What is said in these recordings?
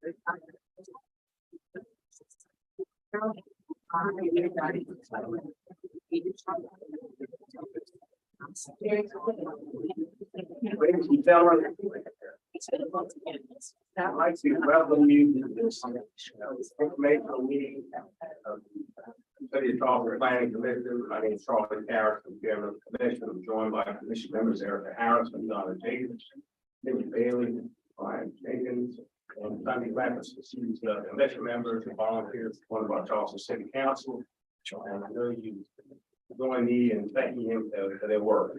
I'd like to welcome you to this informational meeting of the City of Charleston Planning Commission. My name is Charlie Harris, I'm chairman of the commission. I'm joined by commission members Erica Harrison, Donna Jacobs, Timmy Bailey, Brian Jenkins, and Sunday Levis. These commission members and volunteers, one of our Charleston City Council. And I know you join me in thanking him for their work.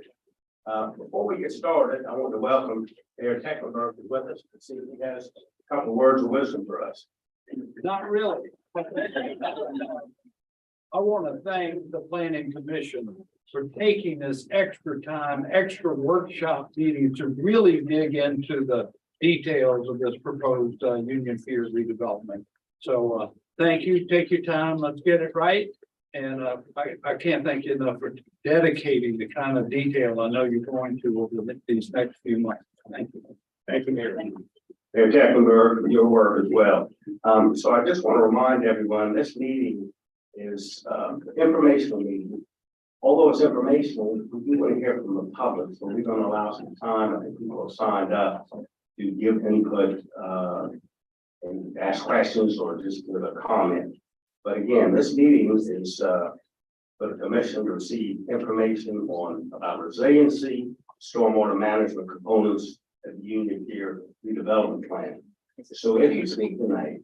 Before we get started, I want to welcome Eric Tecklenburg who's with us to see if he has a couple of words of wisdom for us. Not really. I want to thank the Planning Commission for taking this extra time, extra workshop meeting to really dig into the details of this proposed Union Pier redevelopment. So thank you. Take your time. Let's get it right. And I can't thank you enough for dedicating the kind of detail I know you're going to over these next few months. Thank you. Thank you, Mayor. Mayor Tecklenburg, for your work as well. So I just want to remind everyone, this meeting is informational meeting. Although it's informational, we do want to hear from the public, so we're going to allow some time. I think people have signed up to give input and ask questions or just give a comment. But again, this meeting is for the commission to receive information about resiliency, stormwater management components of the Union Pier Redevelopment Plan. So if you speak tonight,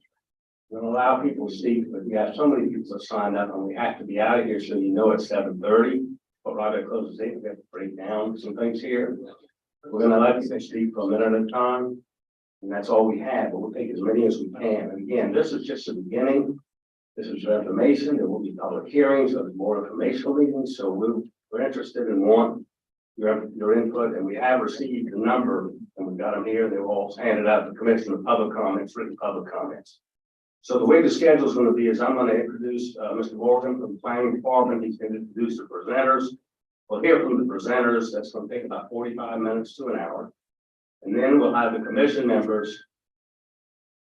we're going to allow people to speak, but we have so many people that signed up and we have to be out of here so you know it's 7:30. But right at closes 8, we have to break down some things here. We're going to let people speak for a minute at a time. And that's all we have, but we'll take as many as we can. And again, this is just the beginning. This is your information. There will be public hearings. There'll be more informational meetings. So we're interested and want your input. And we have received a number, and we've got them here. They were all handed out to the commission of public comments, written public comments. So the way the schedule is going to be is I'm going to introduce Mr. Morgan from the planning department. He's going to introduce the presenters. We'll hear from the presenters. That's going to take about 45 minutes to an hour. And then we'll have the commission members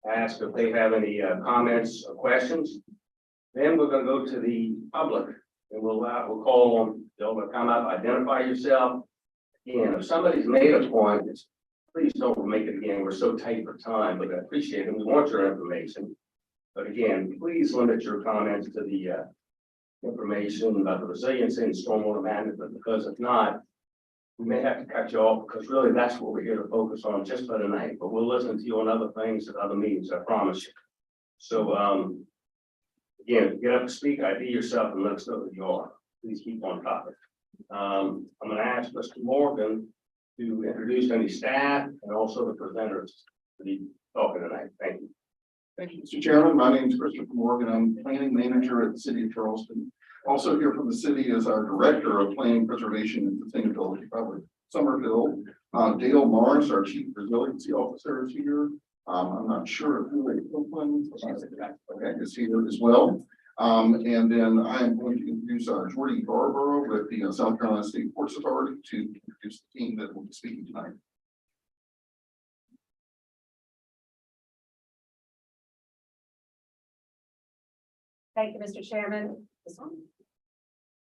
ask if they have any comments or questions. Then we're going to go to the public and we'll call on they'll come up, identify yourself. Again, if somebody's made a point, please don't make it again. We're so tight for time, but I appreciate it. We want your information. But again, please limit your comments to the information about the resiliency and stormwater management, because if not, we may have to cut you off because really that's what we're here to focus on just for tonight. But we'll listen to you on other things at other meetings, I promise you. So again, get up and speak, ID yourself and let us know who you are. Please keep on topic. I'm going to ask Mr. Morgan to introduce any staff and also the presenters to be talking tonight. Thank you. Thank you, Mr. Chairman. My name is Christopher Morgan. I'm planning manager at the City of Charleston. Also here from the city is our director of planning, preservation, and sustainability, probably Somerville. Dale Morris, our chief resiliency officer, is here. I'm not sure if is here as well. And then I am going to introduce Jordy Barbaro with the South Carolina State Ports Authority to introduce the team that will be speaking tonight. Thank you, Mr. Chairman. This one.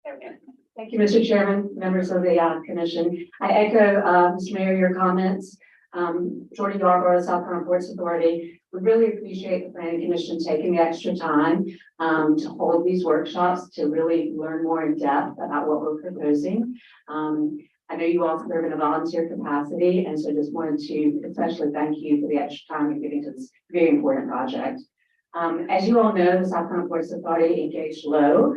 There we go. Thank you, Mr. Chairman, members of the commission. I echo, Mr. Mayor, your comments. Jordy Yarborough, South Carolina Ports Authority. We really appreciate the Planning Commission taking the extra time to hold these workshops to really learn more in depth about what we're proposing. I know you all serve in a volunteer capacity, and so just wanted to especially thank you for the extra time you're giving to this very important project. As you all know, the South Carolina Ports Authority engaged Lowe,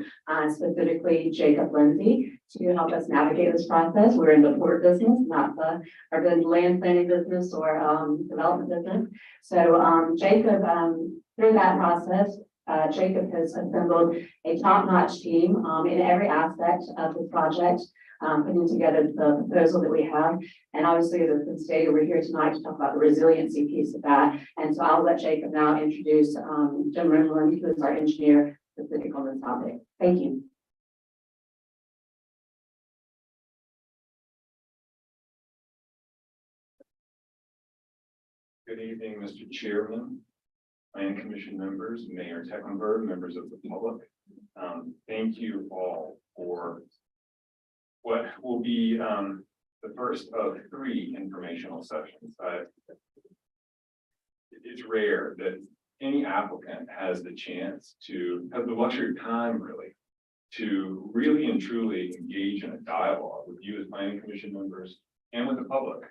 specifically Jacob Lindsay, to help us navigate this process. We're in the port business, not the urban land planning business or development business. So Jacob, through that process, Jacob has assembled a top-notch team in every aspect of the project, putting together the proposal that we have. And obviously, as it's been stated, we're here tonight to talk about the resiliency piece of that. And so I'll let Jacob now introduce Jim Rimland, who is our engineer specific on this topic. Thank you. Good evening, Mr. Chairman, Planning Commission members, Mayor Tecklenburg, members of the public. Thank you all for what will be the first of 3 informational sessions. It's rare that any applicant has the chance to have the luxury of time, really, to really and truly engage in a dialogue with you as Planning Commission members and with the public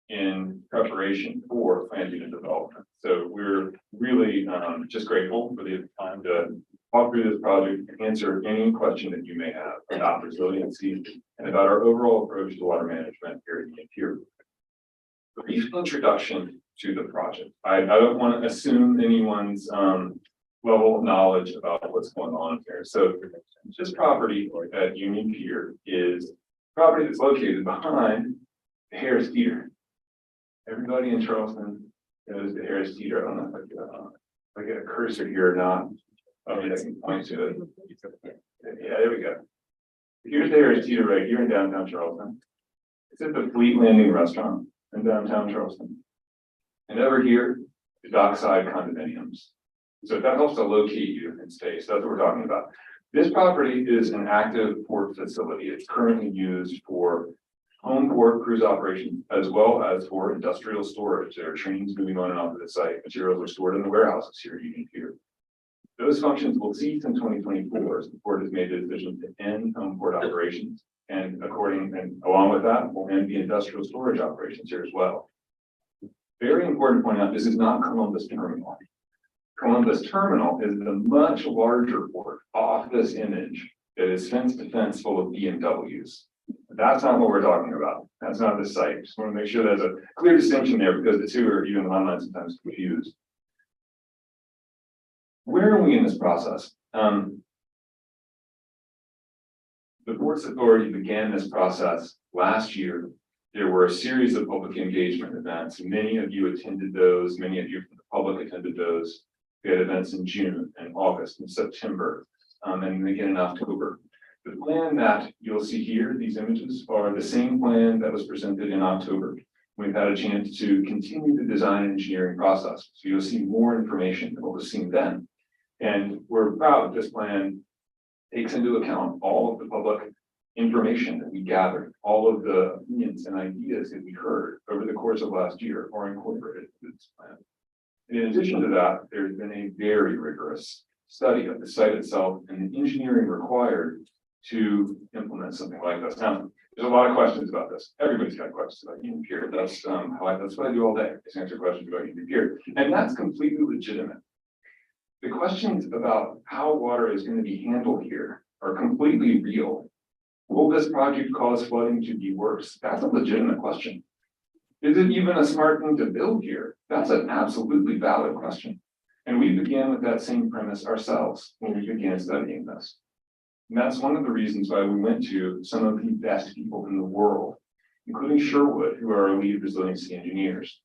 in preparation for planned unit development. So we're really just grateful for the time to walk through this project, answer any question that you may have about resiliency and about our overall approach to water management here at Union Pier. Brief introduction to the project. I don't want to assume anyone's level of knowledge about what's going on here. So this property at Union Pier is property that's located behind the Harris Theater. Everybody in Charleston knows the Harris Theater. I don't know if I get a cursor here or not. I mean, I can point to it. Yeah, there we go. Here's the Harris Theater right here in downtown Charleston. It's at the Fleet Landing Restaurant in downtown Charleston. And over here, the dockside condominiums. So if that helps to locate you in space, that's what we're talking about. This property is an active port facility. It's currently used for home port cruise operations, as well as for industrial storage. There are trains moving on and off of the site. Materials are stored in the warehouses here at Union Pier. Those functions will cease in 2024 as the port has made the decision to end home port operations. And along with that, we'll end the industrial storage operations here as well. Very important to point out, this is not Columbus Terminal. Columbus Terminal is the much larger port off this image that is fence to fence full of BMWs. That's not what we're talking about. That's not the site. Just want to make sure there's a clear distinction there because the two are even online sometimes confused. Where are we in this process? The Ports Authority began this process last year. There were a series of public engagement events. Many of you attended those. Many of you from the public attended those. We had events in June and August and September, and again in October. The plan that you'll see here, these images, are the same plan that was presented in October. We've had a chance to continue the design and engineering process. So you'll see more information than what was seen then. And we're proud that this plan takes into account all of the public information that we gathered, all of the opinions and ideas that we heard over the course of last year are incorporated into this plan. And in addition to that, there's been a very rigorous study of the site itself and the engineering required to implement something like this. Now, there's a lot of questions about this. Everybody's got questions about Union Pier. That's what I do all day, is answer questions about Union Pier. And that's completely legitimate. The questions about how water is going to be handled here are completely real. Will this project cause flooding to be worse? That's a legitimate question. Is it even a smart thing to build here? That's an absolutely valid question. And we began with that same premise ourselves when we began studying this. And that's one of the reasons why we went to some of the best people in the world, including Sherwood, who are our lead resiliency engineers.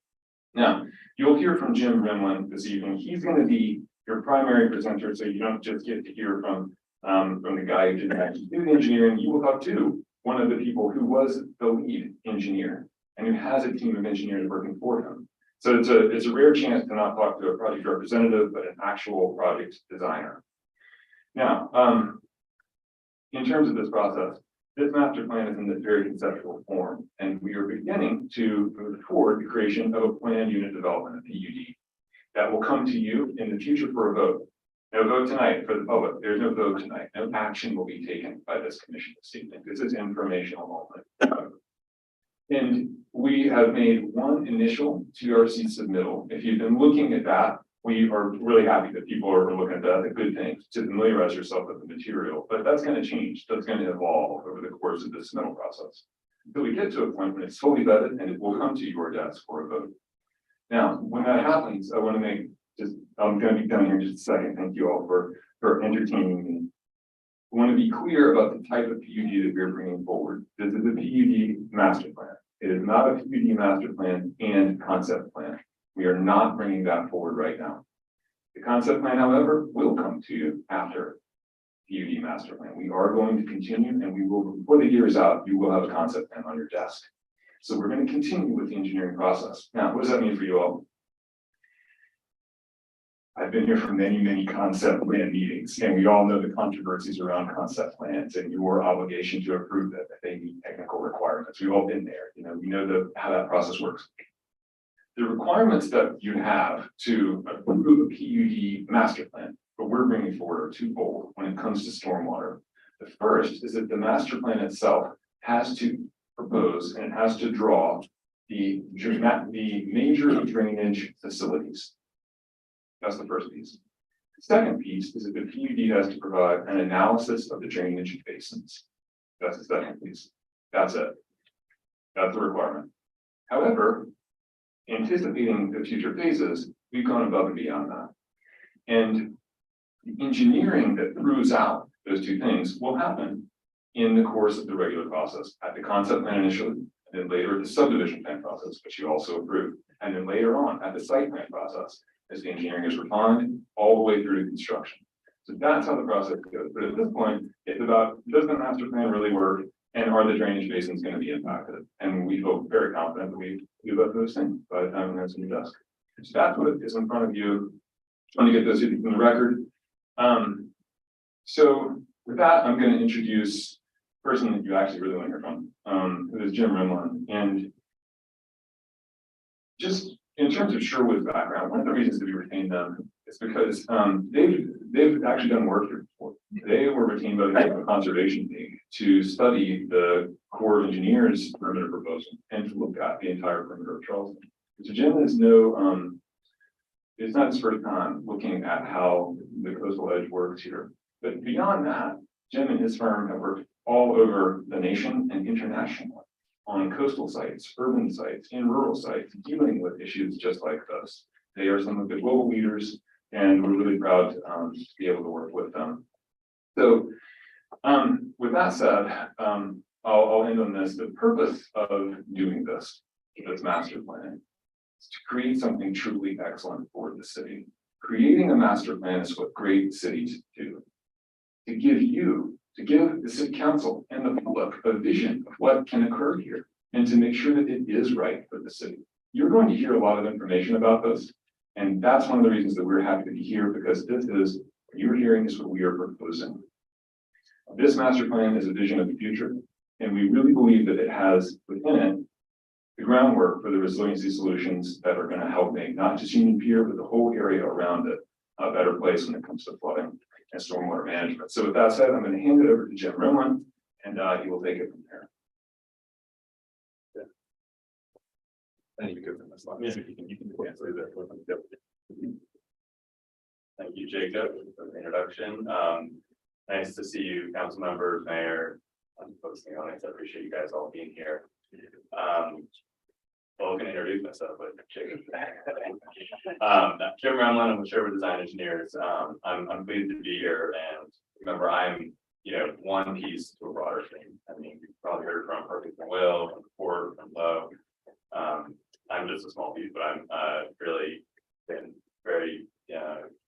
Now, you'll hear from Jim Rimlin this evening. He's going to be your primary presenter, so you don't just get to hear from the guy who didn't actually do the engineering. You will talk to one of the people who was the lead engineer and who has a team of engineers working for him. So it's a rare chance to not talk to a project representative, but an actual project designer. Now, in terms of this process, this master plan is in this very conceptual form, and we are beginning to move toward the creation of a planned unit development, a PUD, that will come to you in the future for a vote. No vote tonight for the public. There's no vote tonight. No action will be taken by this commission this evening. This is informational only. And we have made one initial TRC submittal. If you've been looking at that, we are really happy that people are looking at that. A good thing to familiarize yourself with the material, but that's going to change. That's going to evolve over the course of this submittal process until we get to a point when it's fully vetted and it will come to your desk for a vote. Now, when that happens, I want to make I'm going to be done here in just a second. Thank you all for entertaining me. I want to be clear about the type of PUD that we're bringing forward. This is a PUD master plan. It is not a PUD master plan and concept plan. We are not bringing that forward right now. The concept plan, however, will come to you after PUD master plan. We are going to continue, and we will, before the year is out, you will have a concept plan on your desk. So we're going to continue with the engineering process. Now, what does that mean for you all? I've been here for many, many concept plan meetings, and we all know the controversies around concept plans and your obligation to approve that they meet technical requirements. We've all been there, you know, we know how that process works. The requirements that you have to approve a PUD master plan, but we're bringing forward are twofold when it comes to stormwater. The first is that the master plan itself has to propose and it has to draw the major drainage facilities. That's the first piece. The second piece is that the PUD has to provide an analysis of the drainage basins. That's the second piece. That's it. That's the requirement. However, anticipating the future phases, we've gone above and beyond that. And the engineering that proves out those two things will happen in the course of the regular process, at the concept plan initially, and then later at the subdivision plan process, which you also approved, and then later on at the site plan process, as the engineering is refined all the way through to construction. So that's how the process goes. But at this point, it's about, does the master plan really work? And are the drainage basins going to be impacted? And we feel very confident that we do both of those things by the time that's in the desk. So that's what is in front of you. Trying to get those in the record. So with that, I'm going to introduce the person that you actually really want to hear from, who is Jim Rimland. And just in terms of Sherwood's background, one of the reasons that we retained them is because they've actually done work here before. They were retained by the Conservation League to study the Corps of Engineers perimeter proposal and to look at the entire perimeter of Charleston. So Jim is it's not his first time looking at how the coastal edge works here. But beyond that, Jim and his firm have worked all over the nation and internationally on coastal sites, urban sites, and rural sites, dealing with issues just like this. They are some of the global leaders, and we're really proud to be able to work with them. So with that said, I'll end on this. The purpose of doing this master plan is to create something truly excellent for the city. Creating a master plan is what great cities do. To give the city council and the public a vision of what can occur here and to make sure that it is right for the city. You're going to hear a lot of information about this. And that's one of the reasons that we're happy to be here, because this is what you're hearing is what we are proposing. This master plan is a vision of the future. And we really believe that it has within it the groundwork for the resiliency solutions that are going to help make not just Union Pier, but the whole area around it a better place when it comes to flooding and stormwater management. So with that said, I'm going to hand it over to Jim Rimland, and he will take it from there. And you can go from this line. Yes, you can say that. Thank you, Jacob, for the introduction. Nice to see you, council members, mayor, folks in the audience. I appreciate you guys all being here. Well, I can introduce myself, but Jacob. Jim Remlin, I'm with Sherwood Design Engineers. I'm pleased to be here, and remember, I'm one piece to a broader thing. I mean, you've probably heard from Perfect and Will, from Ford, from Lowe. I'm just a small piece, but I'm really been very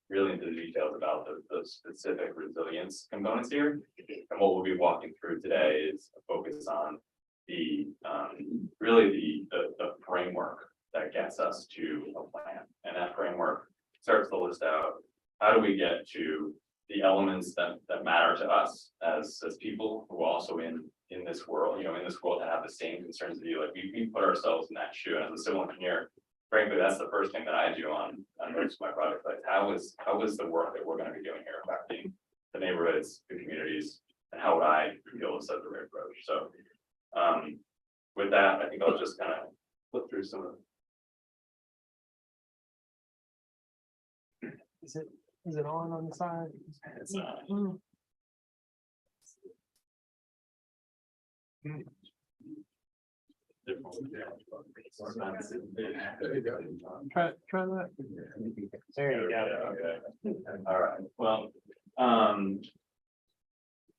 really into the details about the specific resilience components here. And what we'll be walking through today is a focus on the really the framework that gets us to a plan. And that framework starts to list out how do we get to the elements that matter to us as people who are also in this world, in this world that have the same concerns as you. Like we put ourselves in that shoe. And as a civil engineer, frankly, that's the first thing that I do on most of my projects. Like how is the work that we're going to be doing here affecting the neighborhoods, the communities, and how would I be able to set the right approach? So with that, I think I'll just kind of flip through some of Is it on the side? it's not. Try that. There you go. Okay. All right. Well,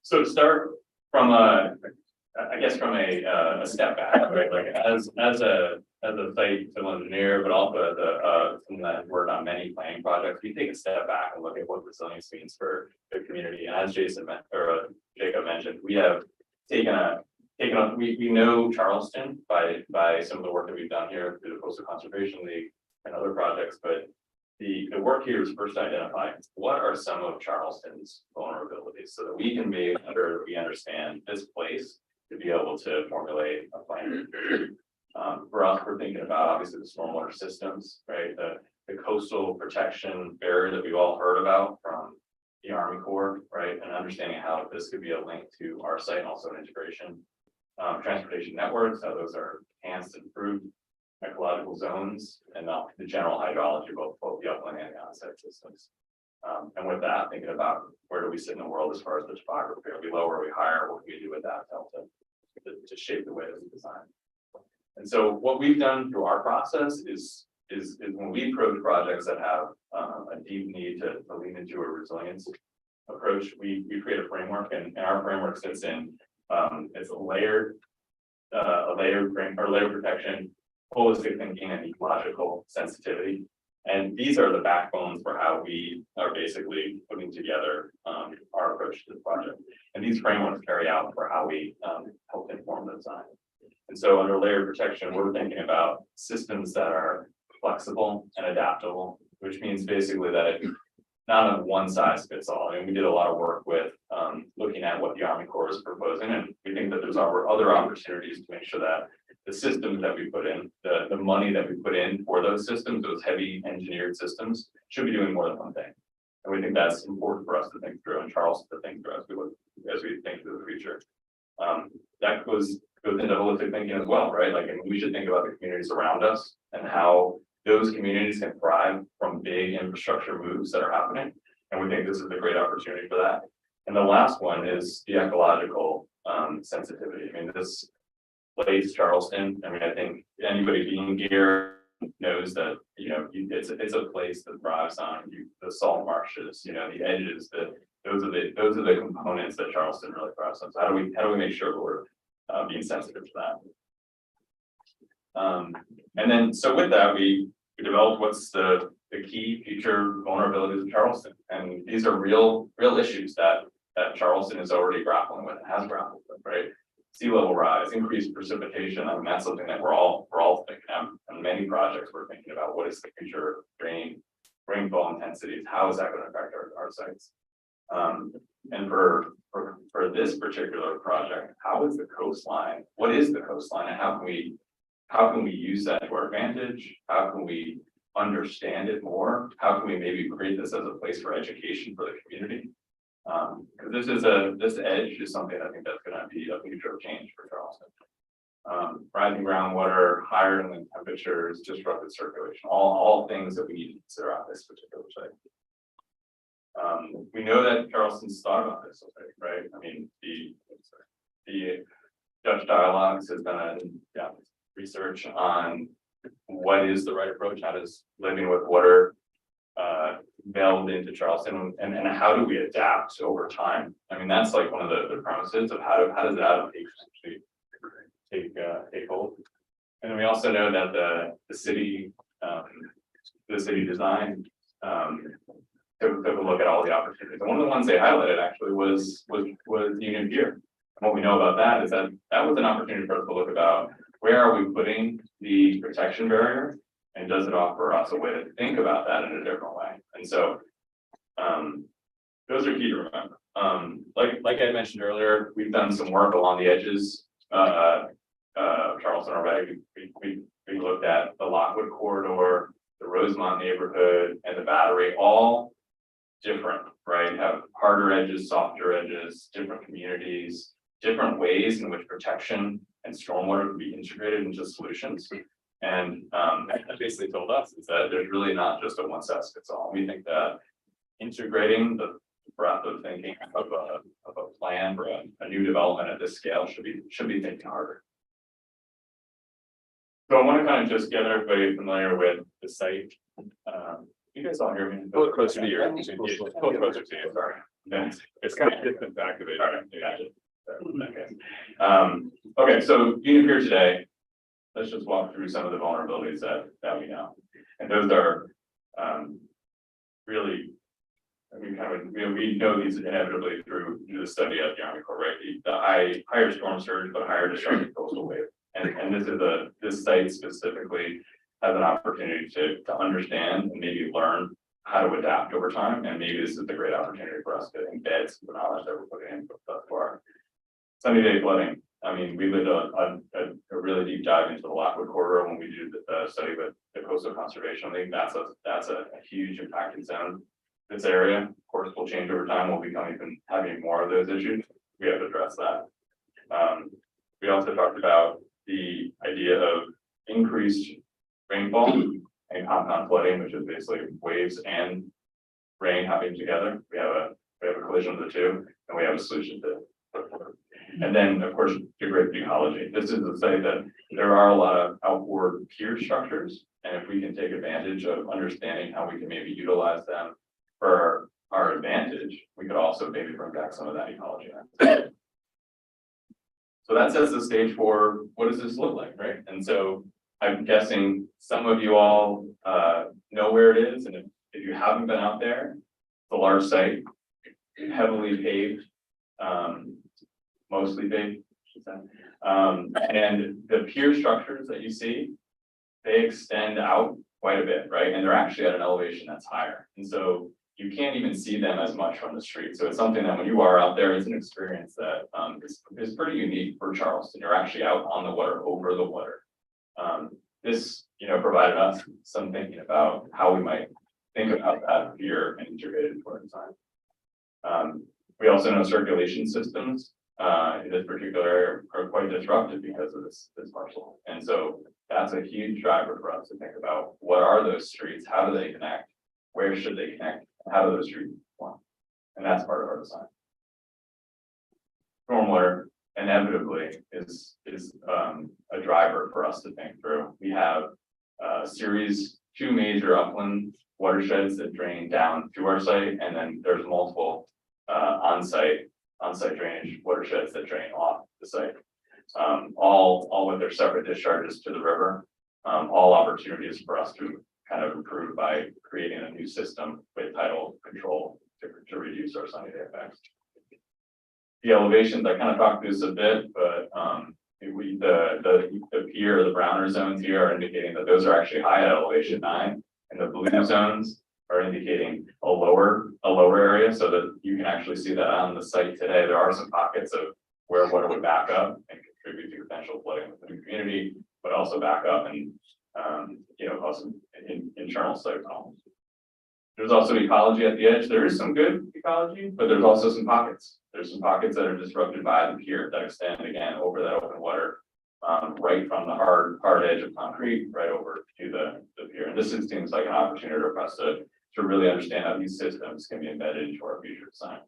so to start from a step back, right? Like as a site civil engineer, but also as someone that worked on many planning projects, we take a step back and look at what resilience means for the community. And as Jacob mentioned, we have we know Charleston by some of the work that we've done here through the Coastal Conservation League and other projects, but the work here is first identify what are some of Charleston's vulnerabilities so that we can make sure that we understand this place to be able to formulate a plan. For us, we're thinking about obviously the stormwater systems, right? The coastal protection barrier that we've all heard about from the Army Corps, right? And understanding how this could be a link to our site and also an integration. Transportation networks, how those are enhanced and improved, ecological zones, and the general hydrology, both the upland and the onset systems. And with that, thinking about where do we sit in the world as far as the topography? Are we lower, are we higher? What can we do with that to shape the way that we design? And so what we've done through our process is when we approach projects that have a deep need to lean into a resilience approach, we create a framework, and our framework sits in it's a layered protection, holistic thinking, and ecological sensitivity. And these are the backbones for how we are basically putting together our approach to the project. And these frameworks carry out for how we help inform the design. And so under layered protection, we're thinking about systems that are flexible and adaptable, which means basically that it's not a one size fits all. I mean, we did a lot of work with looking at what the Army Corps is proposing, and we think that there's other opportunities to make sure that the systems that we put in, the money that we put in for those systems, those heavy engineered systems, should be doing more than one thing. And we think that's important for us to think through, and Charleston to think through as we think through the future. That goes into holistic thinking as well, right? Like, I mean, we should think about the communities around us and how those communities can thrive from big infrastructure moves that are happening. And we think this is a great opportunity for that. And the last one is the ecological sensitivity. I mean, this place, Charleston, I mean, I think anybody being here knows that, you know, it's a place that thrives on the salt marshes, you know, the edges, those are the components that Charleston really thrives on. So how do we make sure that we're being sensitive to that? And then, so with that, we developed what's the key future vulnerabilities of Charleston. And these are real issues that Charleston is already grappling with and has grappled with, right? Sea level rise, increased precipitation. I mean, that's something that we're all thinking of. And many projects we're thinking about what is the future rainfall intensities, how is that going to affect our sites? And for this particular project, how is the coastline? What is the coastline, and how can we use that to our advantage? How can we understand it more? How can we maybe create this as a place for education for the community? Because this edge is something I think that's going to be a future of change for Charleston. Rising groundwater, higher inland temperatures, disrupted circulation, all things that we need to consider on this particular site. We know that Charleston's thought about this already, right? I mean, the Dutch Dialogues has done research on what is the right approach, how does living with water meld into Charleston, and how do we adapt over time? I mean, that's like one of the premises of how does that adaptation actually take hold. And we also know that the city design took a look at all the opportunities. And one of the ones they highlighted actually was Union Pier. And what we know about that is that was an opportunity for us to look about where are we putting the protection barrier, and does it offer us a way to think about that in a different way? And so those are key to remember. Like I mentioned earlier, we've done some work along the edges of Charleston already. We looked at the Lockwood corridor, the Rosemont neighborhood, and the Battery, all different, right? Have harder edges, softer edges, different communities, different ways in which protection and stormwater can be integrated into solutions. And that basically told us is that there's really not just a one size fits all. We think that integrating the breadth of thinking of a plan for a new development at this scale should be thinking harder. So I want to kind of just get everybody familiar with the site. You guys all hear me? A little closer to you. A little closer to you, sorry. It's kind of distance activated. All right, gotcha. Okay, so Union Pier today, let's just walk through some of the vulnerabilities that we know. And those are really, I mean, we know these inevitably through the study of the Army Corps, right? The higher storm surge, but higher destructive coastal wave. And this site specifically as an opportunity to understand and maybe learn how to adapt over time. And maybe this is a great opportunity for us to embed some of the knowledge that we're putting in thus far. Sunny day flooding. I mean, we did a really deep dive into the Lockwood corridor when we did the study with the Coastal Conservation League. That's a huge impacted zone. This area, of course, will change over time. We'll become even having more of those issues. We have to address that. We also talked about the idea of increased rainfall and compound flooding, which is basically waves and rain happening together. We have a collision of the two, and we have a solution to. And then, of course, degraded ecology. This is to say that there are a lot of outward pier structures, and if we can take advantage of understanding how we can maybe utilize them for our advantage, we could also maybe bring back some of that ecology. So that sets the stage for what does this look like, right? And so I'm guessing some of you all know where it is, and if you haven't been out there, it's a large site, heavily paved, mostly paved, and the pier structures that you see, they extend out quite a bit, right? And they're actually at an elevation that's higher, and so you can't even see them as much from the street. So it's something that when you are out there, it's an experience that is pretty unique for Charleston. You're actually out on the water, over the water. This, provided us some thinking about how we might think about that here and integrate it into our design. We also know circulation systems in this particular area are quite disrupted because of this parcel. And so that's a huge driver for us to think about what are those streets, how do they connect, where should they connect, how do those streets form? And that's part of our design. Stormwater inevitably is a driver for us to think through. We have two major upland watersheds that drain down to our site, and then there's multiple on-site drainage watersheds that drain off the site. All with their separate discharges to the river. All opportunities for us to kind of improve by creating a new system with tidal control to reduce our sunny day effects. The elevations, I kind of talked through this a bit, but the pier, the browner zones here are indicating that those are actually high at elevation 9, and the blue zones are indicating a lower area, so that you can actually see that on the site today. There are some pockets of where water would back up and contribute to potential flooding within the community, but also back up and also in internal site problems. There's also ecology at the edge. There is some good ecology, but there's also some pockets. There's some pockets that are disrupted by the pier that extend again over that open water, right from the hard edge of concrete right over to the pier. And this seems like an opportunity for us to really understand how these systems can be embedded into our future design.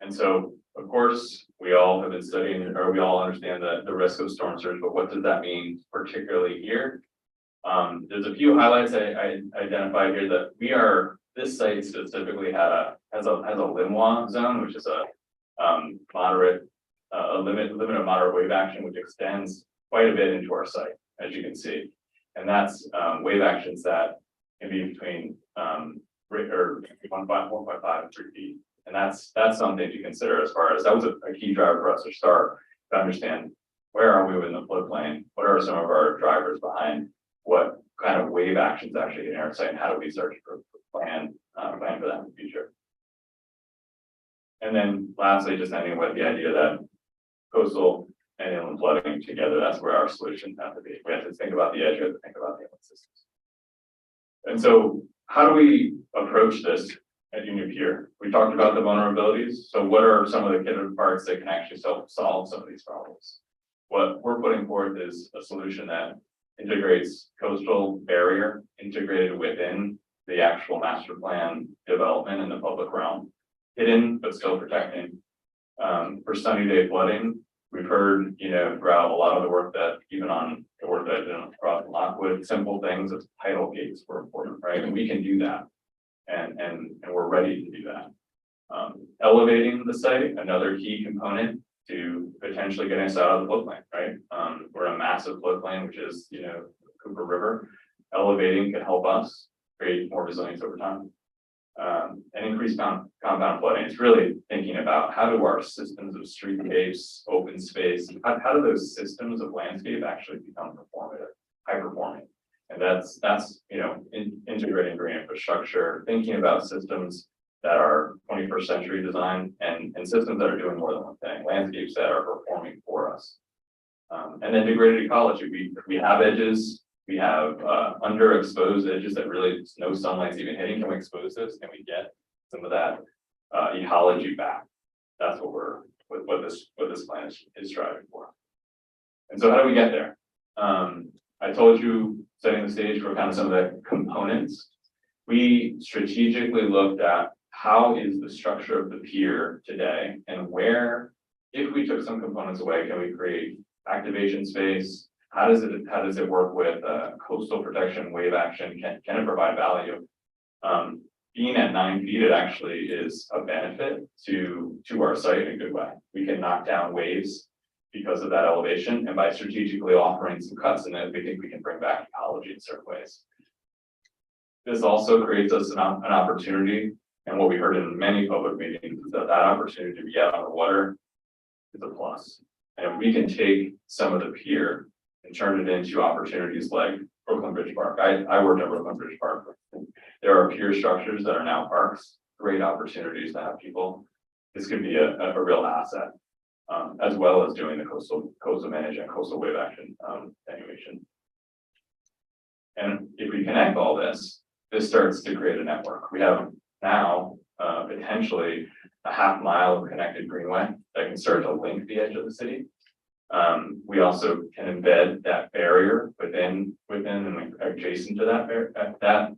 And so, of course, we all have been studying, or we all understand the risk of storm surge, but what does that mean particularly here? There's a few highlights I identified here that this site specifically has a Limois zone, which is a limit of moderate wave action, which extends quite a bit into our site, as you can see. And that's wave actions that can be between 1.5 and 3 feet. And that's something to consider as far as that was a key driver for us to start to understand where are we within the floodplain, what are some of our drivers behind what kind of wave actions actually in our site, and how do we start to plan for that in the future. And then lastly, just ending with the idea that coastal and inland flooding together, that's where our solutions have to be. We have to think about the edge, we have to think about the inland systems. And so how do we approach this at Union Pier? We talked about the vulnerabilities. So what are some of the key parts that can actually solve some of these problems? What we're putting forth is a solution that integrates coastal barrier integrated within the actual master plan development in the public realm, hidden but still protecting. For sunny day flooding, we've heard, throughout a lot of the work that even on the work that I've done across Lockwood, simple things as tidal gates were important, right? And we can do that, and we're ready to do that. Elevating the site, another key component to potentially getting us out of the floodplain, right? We're a massive floodplain, which is, Cooper River. Elevating can help us create more resilience over time. And increased compound flooding. It's really thinking about how do our systems of streetscapes, open space, how do those systems of landscape actually become performative, hyper And that's, you know, integrating green infrastructure, thinking about systems that are 21st century design and systems that are doing more than one thing, landscapes that are performing for us. And then degraded ecology, we have edges, we have underexposed edges that really no sunlight's even hitting. Can we expose this? Can we get some of that ecology back? That's what this plan is striving for. And so how do we get there? I told you, setting the stage for kind of some of the components. We strategically looked at how is the structure of the pier today, and where, if we took some components away, can we create activation space? How does it work with coastal protection, wave action? Can it provide value? Being at 9 feet, it actually is a benefit to our site in a good way. We can knock down waves because of that elevation, and by strategically offering some cuts in it, we think we can bring back ecology in certain ways. This also creates us an opportunity, and what we heard in many public meetings is that opportunity to be out on the water is a plus. And if we can take some of the pier and turn it into opportunities like Brooklyn Bridge Park. I worked at Brooklyn Bridge Park. There are pier structures that are now parks, great opportunities to have people. This could be a real asset, as well as doing the coastal management, coastal wave action attenuation. And if we connect all this starts to create a network. We have now potentially a half mile of connected greenway that can start to link the edge of the city. We also can embed that barrier within and adjacent to that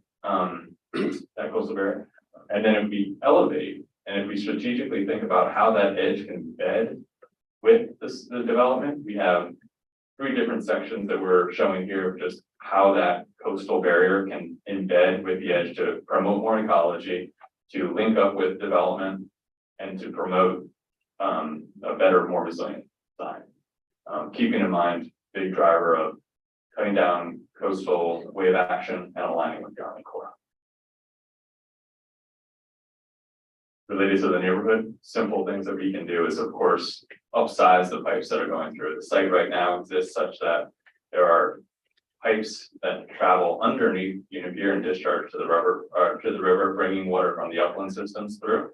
coastal barrier. And then if we elevate, and if we strategically think about how that edge can embed with the development, we have 3 different sections that we're showing here of just how that coastal barrier can embed with the edge to promote more ecology, to link up with development, and to promote a better, more resilient design. Keeping in mind, big driver of cutting down coastal wave action and aligning with the Army Corps. Related to the neighborhood, simple things that we can do is, of course, upsize the pipes that are going through. The site right now exists such that there are pipes that travel underneath Union Pier and discharge to the river, bringing water from the upland systems through.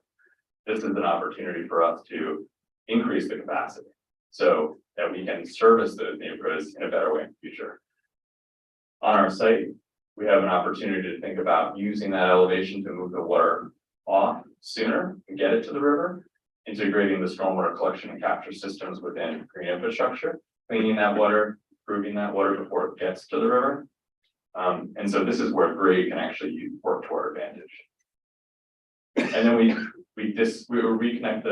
This is an opportunity for us to increase the capacity so that we can service those neighborhoods in a better way in the future. On our site, we have an opportunity to think about using that elevation to move the water off sooner and get it to the river, integrating the stormwater collection and capture systems within green infrastructure, cleaning that water, improving that water before it gets to the river. And so this is where grade can actually work to our advantage. And then we reconnect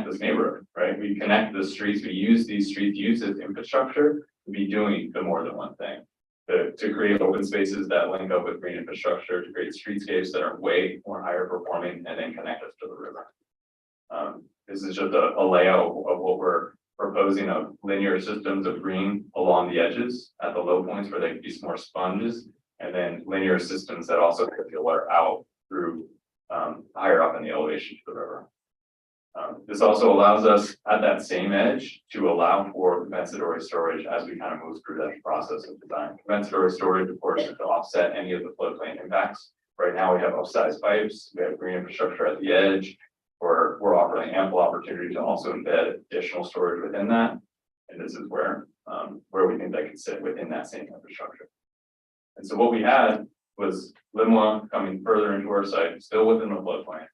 this neighborhood, right? We connect the streets, we use these streets, use this infrastructure to be doing the more than one thing. To create open spaces that link up with green infrastructure, to create streetscapes that are way more higher performing, and then connect us to the river. This is just a layout of what we're proposing, of linear systems of green along the edges at the low points where they can be more sponges, and then linear systems that also get the water out through higher up in the elevation to the river. This also allows us at that same edge to allow for compensatory storage as we kind of move through that process of design. Compensatory storage, of course, is to offset any of the floodplain impacts. Right now, we have upsized pipes, we have green infrastructure at the edge, we're offering ample opportunity to also embed additional storage within that. And this is where we think that can sit within that same infrastructure. And so what we had was Limois coming further into our site, still within the floodplain.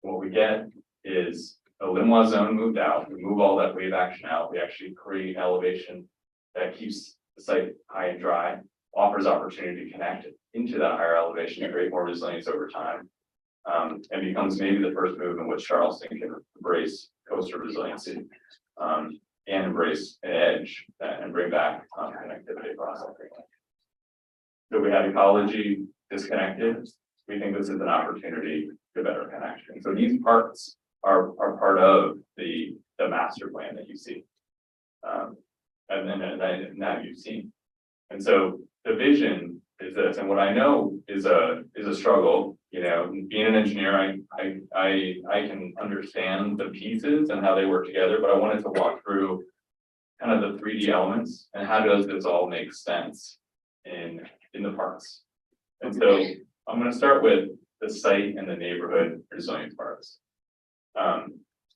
What we get is a Limois zone moved out. We move all that wave action out. We actually create elevation that keeps the site high and dry, offers opportunity to connect into that higher elevation and create more resilience over time. And becomes maybe the first move in which Charleston can embrace coastal resiliency and embrace an edge and bring back connectivity across everything. So we have ecology disconnected. We think this is an opportunity to better connection. So these parts are part of the master plan that you see. And now you've seen. And so the vision is this, and what I know is a struggle. You know, being an engineer, I can understand the pieces and how they work together, but I wanted to walk through kind of the 3D elements and how does this all make sense in the parks. And so I'm gonna start with the site and the neighborhood resilience parts.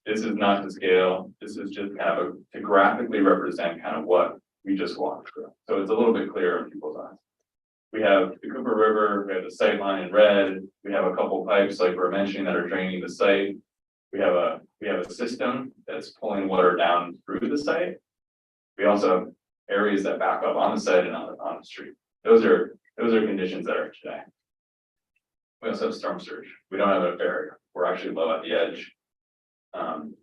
This is not to scale, this is just kind of to graphically represent kind of what we just walked through. So it's a little bit clearer in people's eyes. We have the Cooper River, we have the sight line in red, we have a couple pipes like we're mentioning that are draining the site. We have a system that's pulling water down through the site. We also have areas that back up on the site and on the street. Those are conditions that are today. We also have storm surge. We don't have a barrier. We're actually low at the edge.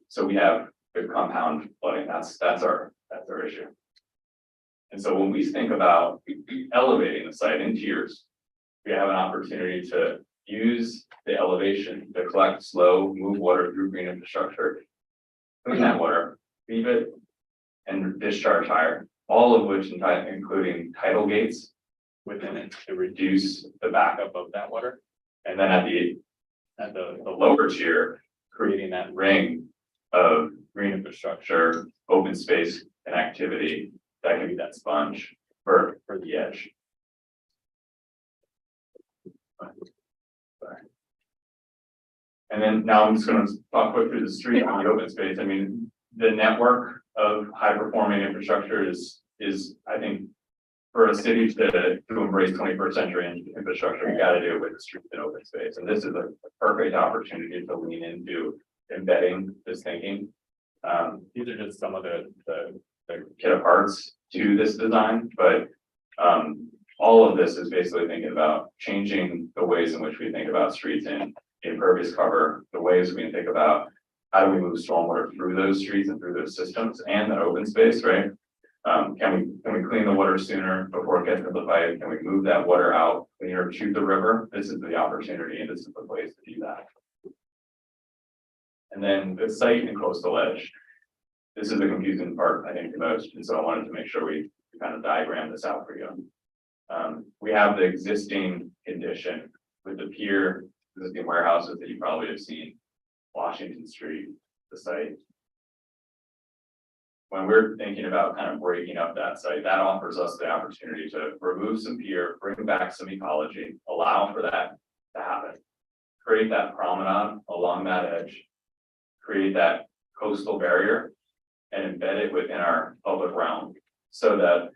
So we have the compound flooding. That's our issue. And so when we think about elevating the site in tiers, we have an opportunity to use the elevation to collect, slow, move water through green infrastructure, clean that water, leave it, and discharge higher, all of which including tidal gates within it to reduce the backup of that water. And then at the lower tier, creating that ring of green infrastructure, open space and activity that can be that sponge for the edge. And then now I'm just going to talk quick through the street on the open space. I mean, the network of high performing infrastructure is I think for a city to embrace 21st century infrastructure, you got to do it with the streets and open space. And this is a perfect opportunity to lean into embedding this thinking. These are just some of the kit parts to this design, but all of this is basically thinking about changing the ways in which we think about streets and impervious cover, the ways we think about how do we move stormwater through those streets and through those systems and that open space, right? Can we clean the water sooner before it gets into the pipe? Can we move that water out cleaner to the river? This is the opportunity and this is the place to do that. And then the site and coastal edge. This is the confusing part, I think, the most. And so I wanted to make sure we kind of diagram this out for you. We have the existing condition with the pier, existing warehouses that you probably have seen, Washington Street, the site. When we're thinking about kind of breaking up that site, that offers us the opportunity to remove some pier, bring back some ecology, allow for that to happen. Create that promenade along that edge, create that coastal barrier, and embed it within our public realm so that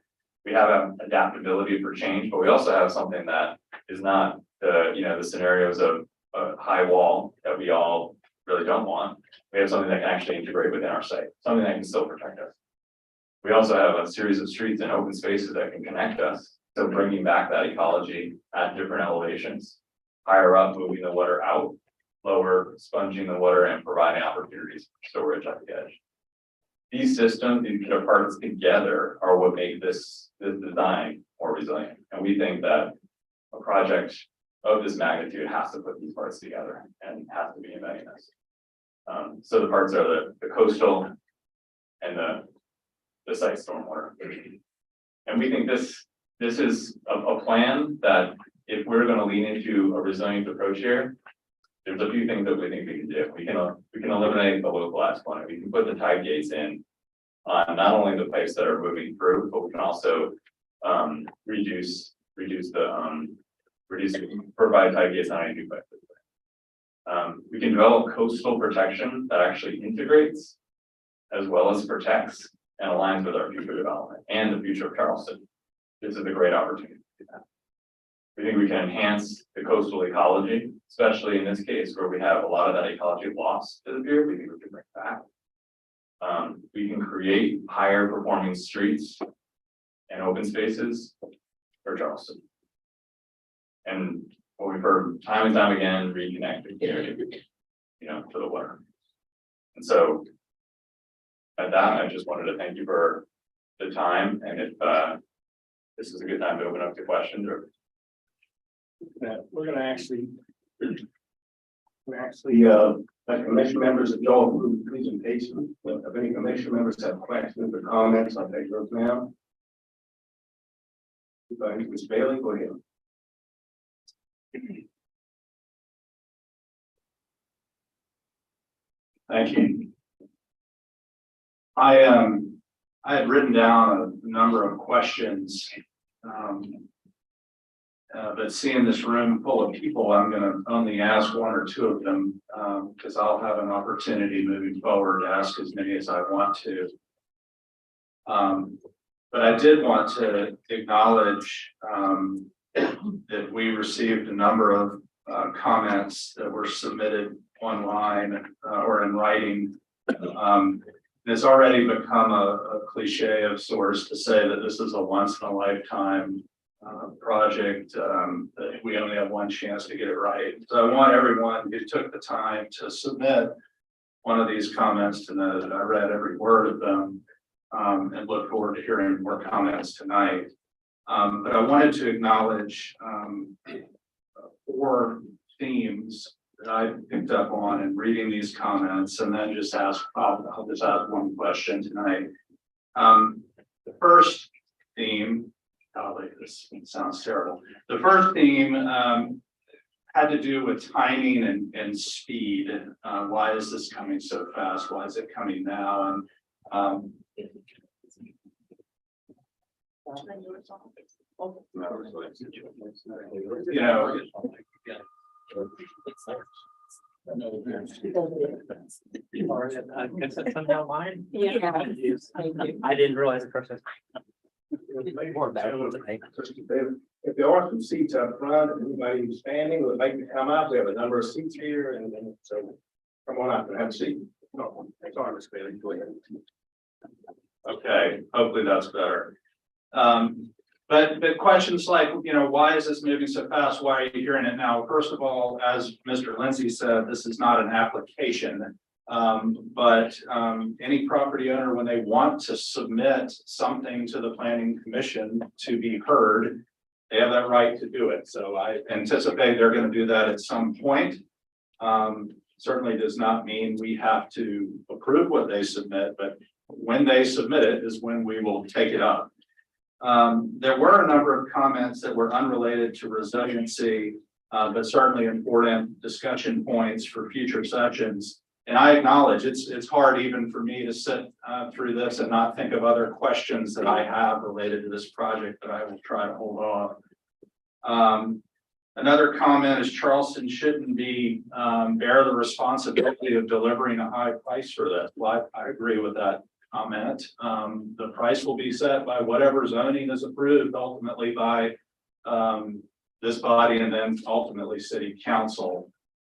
we have adaptability for change, but we also have something that is not the scenarios of a high wall that we all really don't want. We have something that can actually integrate within our site, something that can still protect us. We also have a series of streets and open spaces that can connect us. So bringing back that ecology at different elevations, higher up, moving the water out, lower, sponging the water and providing opportunities for storage at the edge. These systems, these parts together are what make this design more resilient. And we think that a project of this magnitude has to put these parts together and has to be embedding this. So the parts are the coastal and the site stormwater. And we think this is a plan that if we're going to lean into a resilient approach here, there's a few things that we think we can do. We can eliminate the localized one. We can put the tide gates in on not only the pipes that are moving through, but we can also provide tide gates on any new pipe. We can develop coastal protection that actually integrates as well as protects and aligns with our future development and the future of Charleston. This is a great opportunity to do that. We think we can enhance the coastal ecology, especially in this case where we have a lot of that ecology lost to the pier. We think we can bring it back. We can create higher performing streets and open spaces for Charleston. And what we've heard time and time again, reconnect the community, to the water. And so at that, I just wanted to thank you for the time. And if this is a good time to open up to questions or. We're going to actually let commission members, if y'all approve the presentation, if any commission members have questions or comments, I'll take those now. Ms. Bailey, go ahead. Thank you. I had written down a number of questions But seeing this room full of people, I'm gonna only ask one or two of them, because I'll have an opportunity moving forward to ask as many as I want to. But I did want to acknowledge, that we received a number of, comments that were submitted online, or in writing. It's already become a cliche of sorts to say that this is a once in a lifetime project, that we only have one chance to get it right. So I want everyone who took the time to submit one of these comments to know that I read every word of them, and look forward to hearing more comments tonight. But I wanted to acknowledge 4 themes that I picked up on in reading these comments, and then just ask, I'll just ask one question tonight. The first theme, this sounds terrible. The first theme had to do with timing and speed. Why is this coming so fast? Why is it coming now? And you know, Somehow mine. Yeah. I didn't realize the process. If there are some seats up front, and anybody who's standing would like to come up, we have a number of seats here, and so come on up and have a seat. No, sorry, Ms. Bailey, go ahead. okay, hopefully that's better. But questions like, you know, why is this moving so fast? Why are you hearing it now? First of all, as Mr. Lindsay said, this is not an application. But any property owner, when they want to submit something to the planning commission to be heard, they have that right to do it. So I anticipate they're going to do that at some point. Certainly does not mean we have to approve what they submit, but when they submit it is when we will take it up. There were a number of comments that were unrelated to resiliency, but certainly important discussion points for future sessions. And I acknowledge it's hard even for me to sit through this and not think of other questions that I have related to this project, but I will try to hold off. Another comment is Charleston shouldn't be bear the responsibility of delivering a high price for this. Well, I agree with that comment. The price will be set by whatever zoning is approved ultimately by this body and then ultimately city council.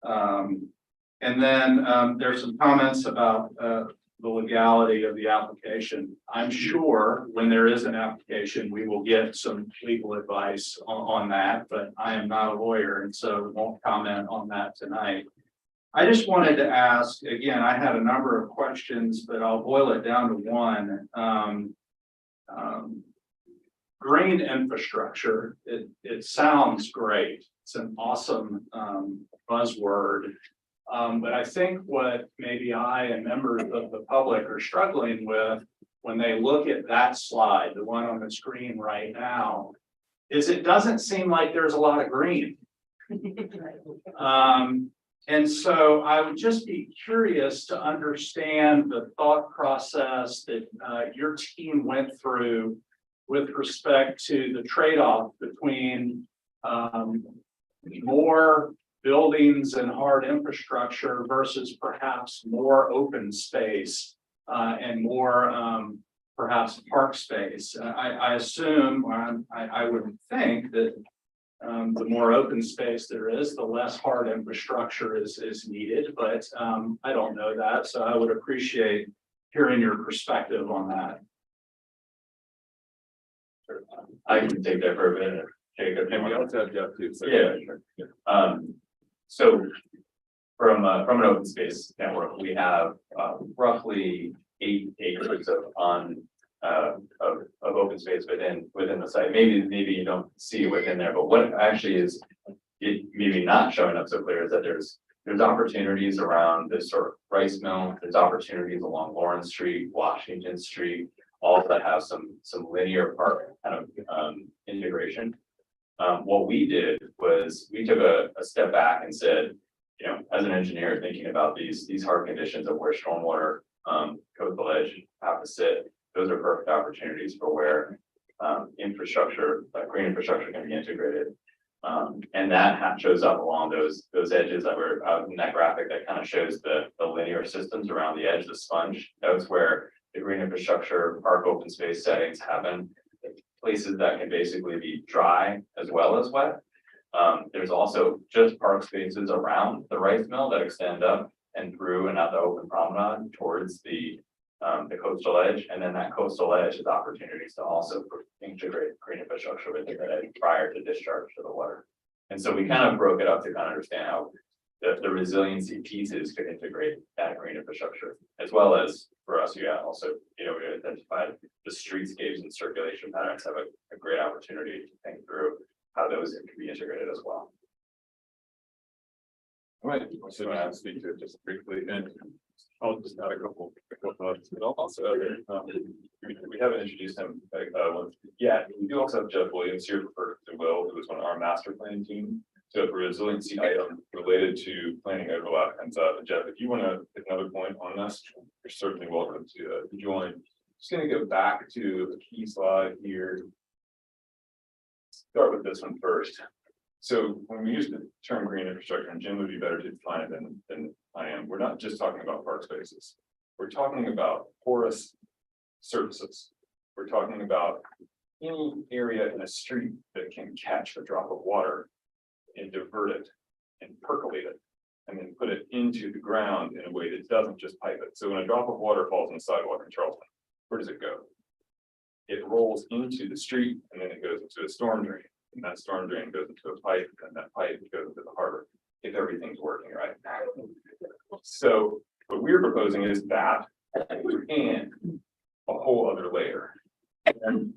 And then there's some comments about the legality of the application. I'm sure when there is an application, we will get some legal advice on that, but I am not a lawyer and so won't comment on that tonight. I just wanted to ask, again, I had a number of questions, but I'll boil it down to one. Green infrastructure, it sounds great. It's an awesome buzzword. But I think what maybe I and members of the public are struggling with when they look at that slide, the one on the screen right now, is it doesn't seem like there's a lot of green. And so I would just be curious to understand the thought process that your team went through with respect to the trade-off between more buildings and hard infrastructure versus perhaps more open space and more perhaps park space. I assume, I would think that the more open space there is, the less hard infrastructure is needed, but I don't know that. So I would appreciate hearing your perspective on that. I can take that for a minute. Jacob, And we also have Jeff too. So yeah, sure. So from an open space network, we have roughly 8 acres of open space within the site. Maybe you don't see it within there, but what actually is it maybe not showing up so clear is that there's opportunities around this sort of rice mill. There's opportunities along Lawrence Street, Washington Street, all that have some linear park kind of integration. What we did was we took a step back and said, you know, as an engineer thinking about these hard conditions of where stormwater coastal edge have to sit, those are perfect opportunities for where infrastructure, like green infrastructure, can be integrated. And that shows up along those edges that were out in that graphic that kind of shows the linear systems around the edge, the sponge. That's where the green infrastructure, park open space settings happen. Places that can basically be dry as well as wet. There's also just park spaces around the rice mill that extend up and through and out the open promenade towards the coastal edge. And then that coastal edge has opportunities to also integrate green infrastructure within that edge prior to discharge to the water. And so we kind of broke it up to kind of understand how the resiliency pieces could integrate that green infrastructure, as well as for us, also, we identified the streetscapes and circulation patterns have a great opportunity to think through how those can be integrated as well. All right, so I'll speak to it just briefly, and I'll just add a couple thoughts, but also, we haven't introduced him, yet. We do also have Jeff Williams here for Will, who was on our master plan team. So for resiliency item related to planning overlap comes up, Jeff, if you want to make another point on this, you're certainly welcome to join. Just going to go back to a key slide here. Start with this one first. So when we use the term green infrastructure, and Jim would be better to define it than I am, we're not just talking about park spaces. We're talking about porous surfaces. We're talking about any area in a street that can catch a drop of water and divert it and percolate it and then put it into the ground in a way that doesn't just pipe it. So when a drop of water falls on the sidewalk in Charleston, where does it go? It rolls into the street and then it goes into a storm drain. And that storm drain goes into a pipe, and that pipe goes into the harbor if everything's working right. So what we're proposing is that and a whole other layer. And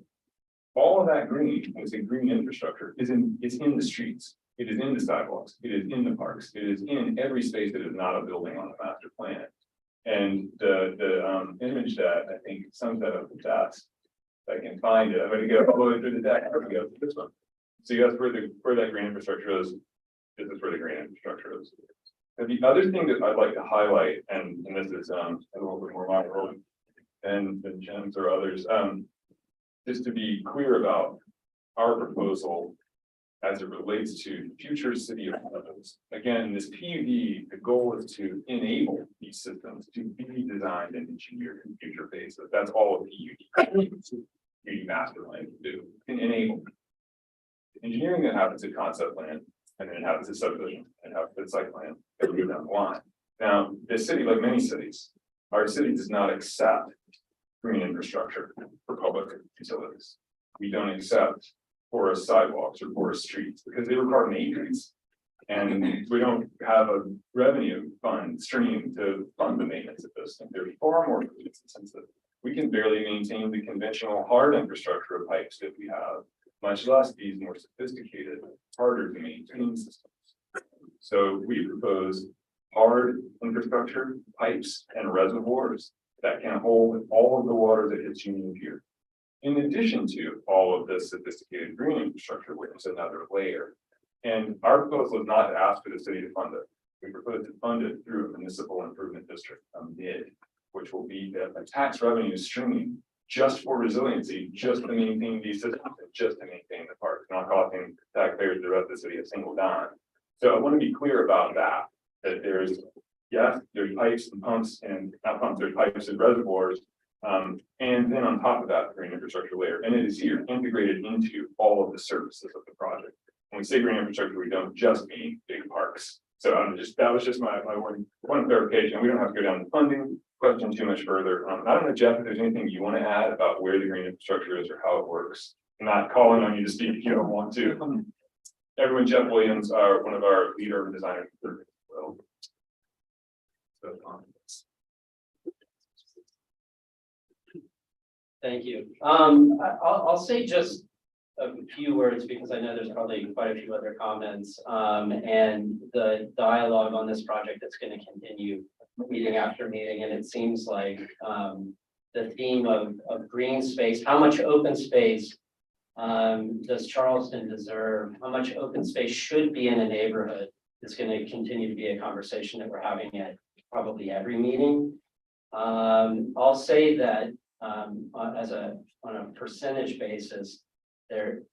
all of that green, when we say green infrastructure, is in the streets. It is in the sidewalks. It is in the parks. It is in every space that is not a building on the master plan. And the image that I think sums that up the best, if I can find it, I'm going to go all the way through the deck. Here we go. This one. So that's where that green infrastructure is. This is where the green infrastructure is. And the other thing that I'd like to highlight, and this is a little bit more my role than Jim's or others, is to be clear about our proposal as it relates to future city of Columbus. Again, this PUD, the goal is to enable these systems to be designed and engineered in future phases. That's all a PUD master plan can do, can enable. Engineering that happens at concept plan, and then it happens at subdivision, and happens at site plan, and we go down the line. Now, this city, like many cities, our city does not accept green infrastructure for public utilities. We don't accept porous sidewalks or porous streets because they require maintenance. And we don't have a revenue fund stream to fund the maintenance of those things. They're far more expensive. We can barely maintain the conventional hard infrastructure of pipes that we have, much less these more sophisticated, harder to maintain systems. So we propose hard infrastructure, pipes and reservoirs that can hold all of the water that hits Union Pier. In addition to all of this sophisticated green infrastructure, which is another layer. And our proposal is not to ask for the city to fund it. We propose to fund it through a municipal improvement district, a MID, which will be a tax revenue stream just for resiliency, just to maintain these systems, and just to maintain the parks, not costing taxpayers the rest of the city a single dime. So I want to be clear about that there's pipes and pumps and not pumps, there's pipes and reservoirs. And then on top of that, the green infrastructure layer, and it is here integrated into all of the services of the project. When we say green infrastructure, we don't just mean big parks. So that was just my one clarification. We don't have to go down the funding question too much further. I don't know, Jeff, if there's anything you want to add about where the green infrastructure is or how it works. I'm not calling on you to speak if you don't want to. Everyone, Jeff Williams, one of our lead urban designers. Well, Thank you. I'll say just a few words because I know there's probably quite a few other comments. And the dialogue on this project is going to continue meeting after meeting. And it seems like the theme of green space, how much open space does Charleston deserve? How much open space should be in a neighborhood is going to continue to be a conversation that we're having at probably every meeting. I'll say that on a percentage basis, there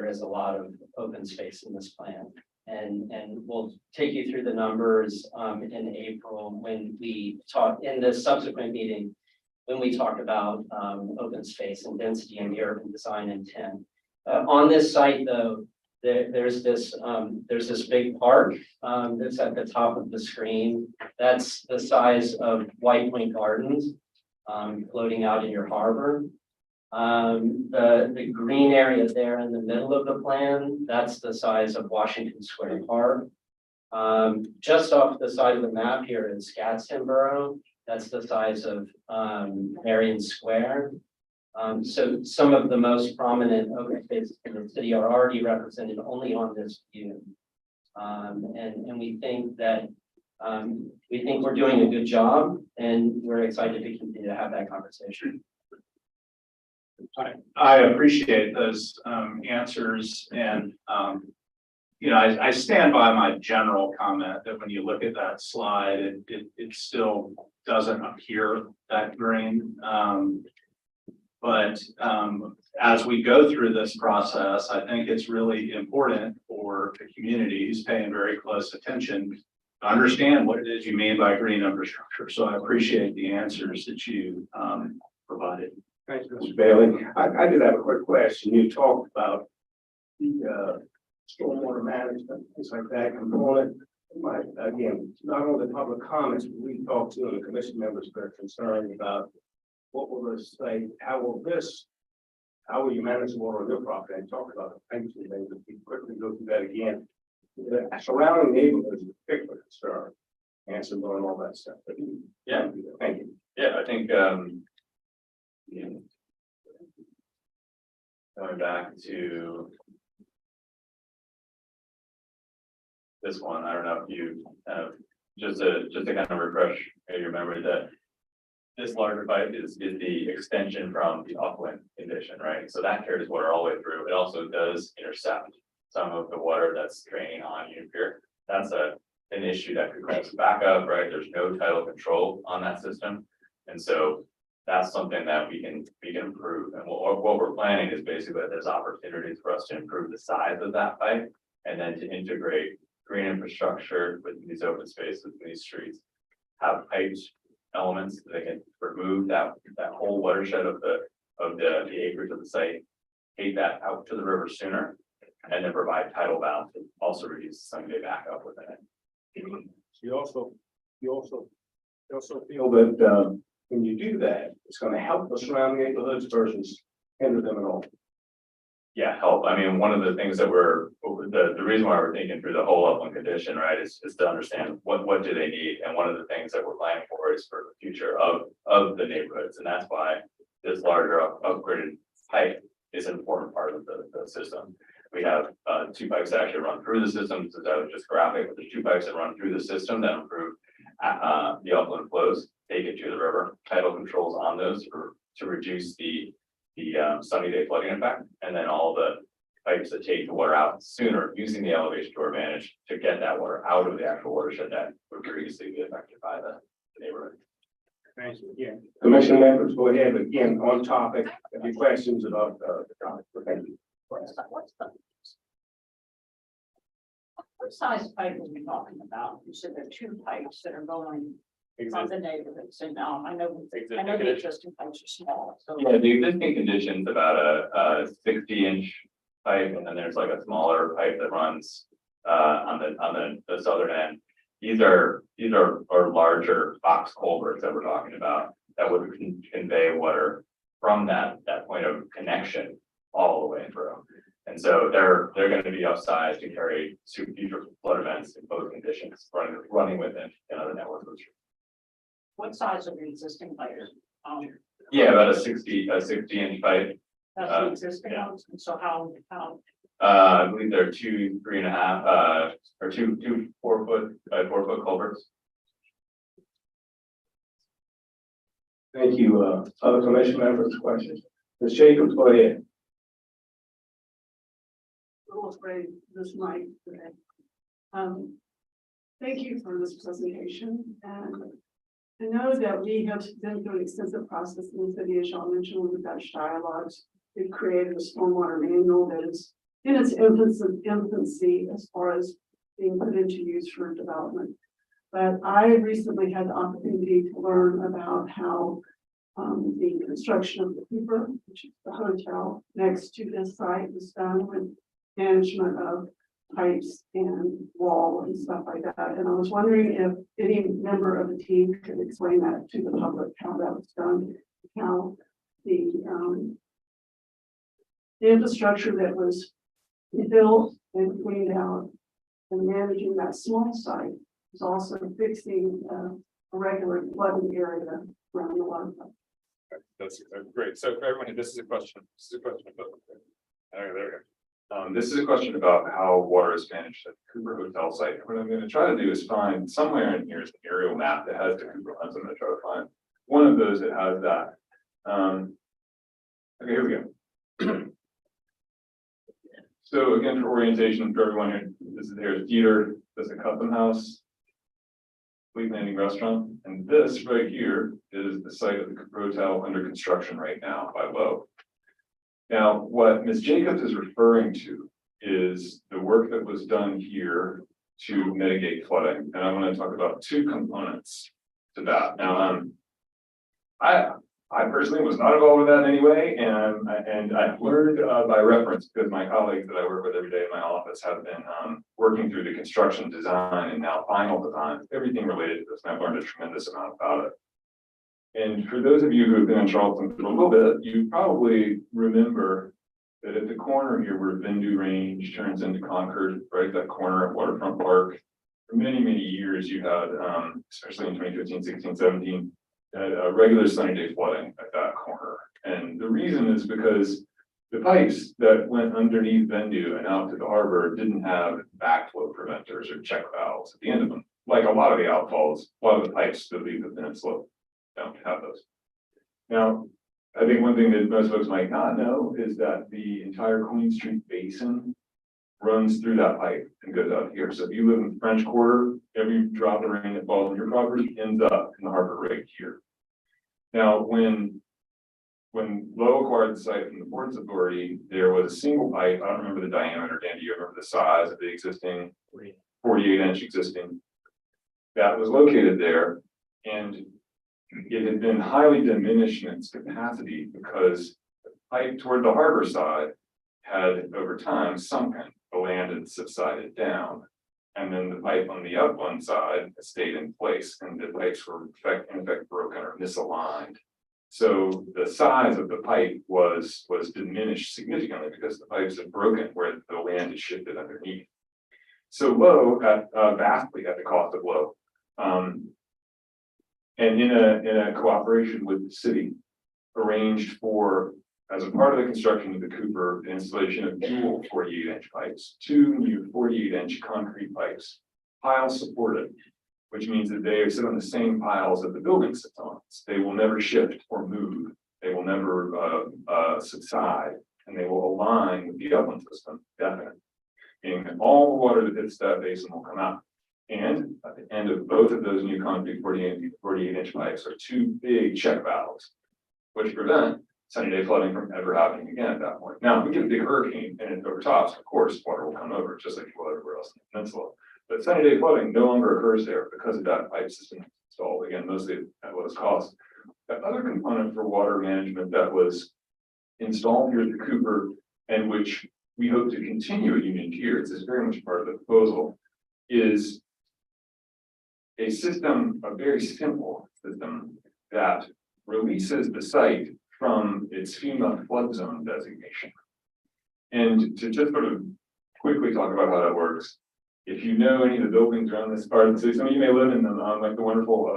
is a lot of open space in this plan. And we'll take you through the numbers in April when we talk in the subsequent meeting, when we talk about open space and density and the urban design intent. On this site, though, there's this big park that's at the top of the screen. That's the size of White Point Gardens floating out in your harbor. The green area there in the middle of the plan, that's the size of Washington Square Park. Just off the side of the map here is Gadsden Borough. That's the size of Marion Square. So some of the most prominent open spaces in the city are already represented only on this view. And we think that we're doing a good job, and we're excited to continue to have that conversation. I appreciate those answers, and I stand by my general comment that when you look at that slide, it still doesn't appear that green. But as we go through this process, I think it's really important for the community who's paying very close attention to understand what it is you mean by green infrastructure. So I appreciate the answers that you provided. Thanks, Mr. Bailey. I did have a quick question. You talked about the stormwater management, things like that component. Again, not only the public comments, but we talked to the commission members that are concerned about what will this say, how will you manage the water on your property? I talked about the pension things, but we quickly go through that again. The surrounding neighborhoods is a particular concern. Answer and all that stuff. But Yeah. Thank you. Yeah, I think, going back to this one, I don't know if you just to kind of refresh your memory that this larger pipe is the extension from the upland condition, right? So that carries water all the way through. It also does intercept some of the water that's draining on Union Pier. That's an issue that could cause backup, right? There's no tidal control on that system. And so that's something that we can improve. And what we're planning is basically that there's opportunities for us to improve the size of that pipe and then to integrate green infrastructure with these open spaces, these streets, have piped elements that can remove that whole watershed of the acreage of the site, take that out to the river sooner, and then provide tidal balance and also reduce someday backup within it. You also feel that when you do that, it's going to help the surrounding neighborhoods versus hinder them at all. Yeah, help. I mean, one of the things that the reason why we're thinking through the whole upland condition, right, is to understand what do they need. And one of the things that we're planning for is for the future of the neighborhoods. And that's why this larger upgraded pipe is an important part of the system. We have 2 pipes that actually run through the system. So that was just graphic, but there's 2 pipes that run through the system that improve the upland flows, take it to the river, tidal controls on those to reduce the sunny day flooding effect, and then all the pipes that take the water out sooner using the elevation to our advantage to get that water out of the actual watershed that would previously be affected by the neighborhood. Thanks again. Commission members, go ahead again on topic. If you have questions about the topic, thank you. What size pipe are we talking about? You said there are 2 pipes that are going from the neighborhoods, and I know the existing pipes are small, so. Yeah, the existing condition's about a 60-inch pipe, and then there's like a smaller pipe that runs on the southern end. These are larger box culverts that we're talking about that would convey water from that point of connection all the way through. And so they're going to be upsized to carry future flood events in both conditions running within another network. What size are the existing pipes? Yeah, about a 60-inch pipe. That's the existing yeah. ones, and so how? I believe there are 2 3.5 or 2 4-foot by 4-foot culverts. Thank you. Other commission members, questions? Ms. Jacobs, go ahead. Great this night today. Thank you for this presentation, and I know that we have been through an extensive process in the city, as y'all mentioned, with the Dutch dialogues They've created a stormwater manual that is in its infancy as far as being put into use for development. But I recently had the opportunity to learn about how the construction of the Cooper, which is the hotel next to this site, was done with management of pipes and wall and stuff like that. And I was wondering if any member of the team could explain that to the public, how that was done, how the infrastructure that was built and cleaned out and managing that small site is also fixing a regular flooding area around the waterfront. That's great. So for everyone, this is a question. This is a question about. Okay, there we go. This is a question about how water is managed at the Cooper Hotel site. What I'm going to try to do is find somewhere in here is an aerial map that has the Cooper Hotel. I'm going to try to find one of those that has that. Okay, here we go. So again, for orientation for everyone here, this is there's theater, there's a custom house, Fleet Landing Restaurant, and this right here is the site of the Cooper Hotel under construction right now by Lowe. Now, what Ms. Jacobs is referring to is the work that was done here to mitigate flooding, and I want to talk about two components to that. Now, I personally was not involved with that anyway, and I've learned by reference because my colleagues that I work with every day in my office have been working through the construction design and now final design, everything related to this, and I've learned a tremendous amount about it. And for those of you who have been in Charleston for a little bit, you probably remember that at the corner here where Vendu Range turns into Concord, right, that corner of Waterfront Park, for many, many years you had, especially in 2015, 16, 17, a regular sunny day flooding at that corner. And the reason is because the pipes that went underneath Vendu and out to the harbor didn't have backflow preventers or check valves at the end of them. Like a lot of the outfalls, a lot of the pipes that leave the peninsula don't have those. Now, I think one thing that most folks might not know is that the entire Queen Street Basin runs through that pipe and goes out here. So if you live in the French Quarter, every drop of rain that falls on your property ends up in the harbor right here. Now, when Lowe acquired the site from the Ports Authority, there was a single pipe. I don't remember the diameter, Dan, do you remember the size of the existing 48-inch existing that was located there? And it had been highly diminished in its capacity because the pipe toward the harbor side had over time sunken, the land had subsided down. And then the pipe on the upland side stayed in place, and the pipes were in effect broken or misaligned. So the size of the pipe was diminished significantly because the pipes had broken where the land had shifted underneath. So Lowe, vastly at the cost of Lowe, and in a cooperation with the city, arranged for, as a part of the construction of the Cooper, the installation of dual 48-inch pipes, 2 new 48-inch concrete pipes, pile supported, which means that they sit on the same piles that the building sits on. They will never shift or move. They will never subside, and they will align with the upland system, definitely. And all the water that hits that basin will come out. And at the end of both of those new concrete 48-inch pipes are 2 big check valves, which prevent sunny day flooding from ever happening again at that point. Now, if we get a big hurricane and it overtops, of course, water will come over just like it will everywhere else in the peninsula. But sunny day flooding no longer occurs there because of that pipe system installed, again, mostly at lowest cost. The other component for water management that was installed here at the Cooper, and which we hope to continue at Union Pier, it's very much part of the proposal, is a system, a very simple system that releases the site from its FEMA flood zone designation. And to just sort of quickly talk about how that works, if you know any of the buildings around this part of the city, some of you may live in them, like the wonderful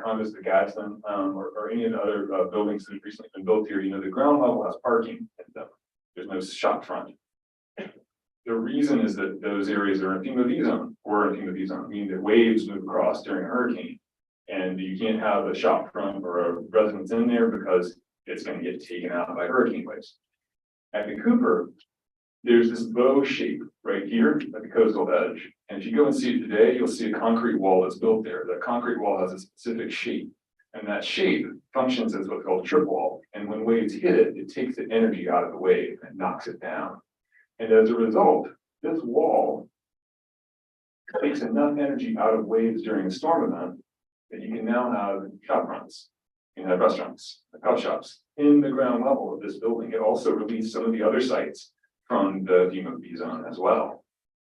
condos at Gadsden, or any of the other buildings that have recently been built here, you know, the ground level has parking in them. There's no shop front. The reason is that those areas are in FEMA V zone, or in FEMA V zone, meaning that waves move across during a hurricane. And you can't have a shop front or a residence in there because it's going to get taken out by hurricane waves. At the Cooper, there's this bow shape right here at the coastal edge. And if you go and see it today, you'll see a concrete wall that's built there. That concrete wall has a specific shape. And that shape functions as what's called a trip wall. And when waves hit it, it takes the energy out of the wave and knocks it down. And as a result, this wall takes enough energy out of waves during a storm event that you can now have shop fronts, you can have restaurants, coffee shops in the ground level of this building. It also released some of the other sites from the FEMA B zone as well.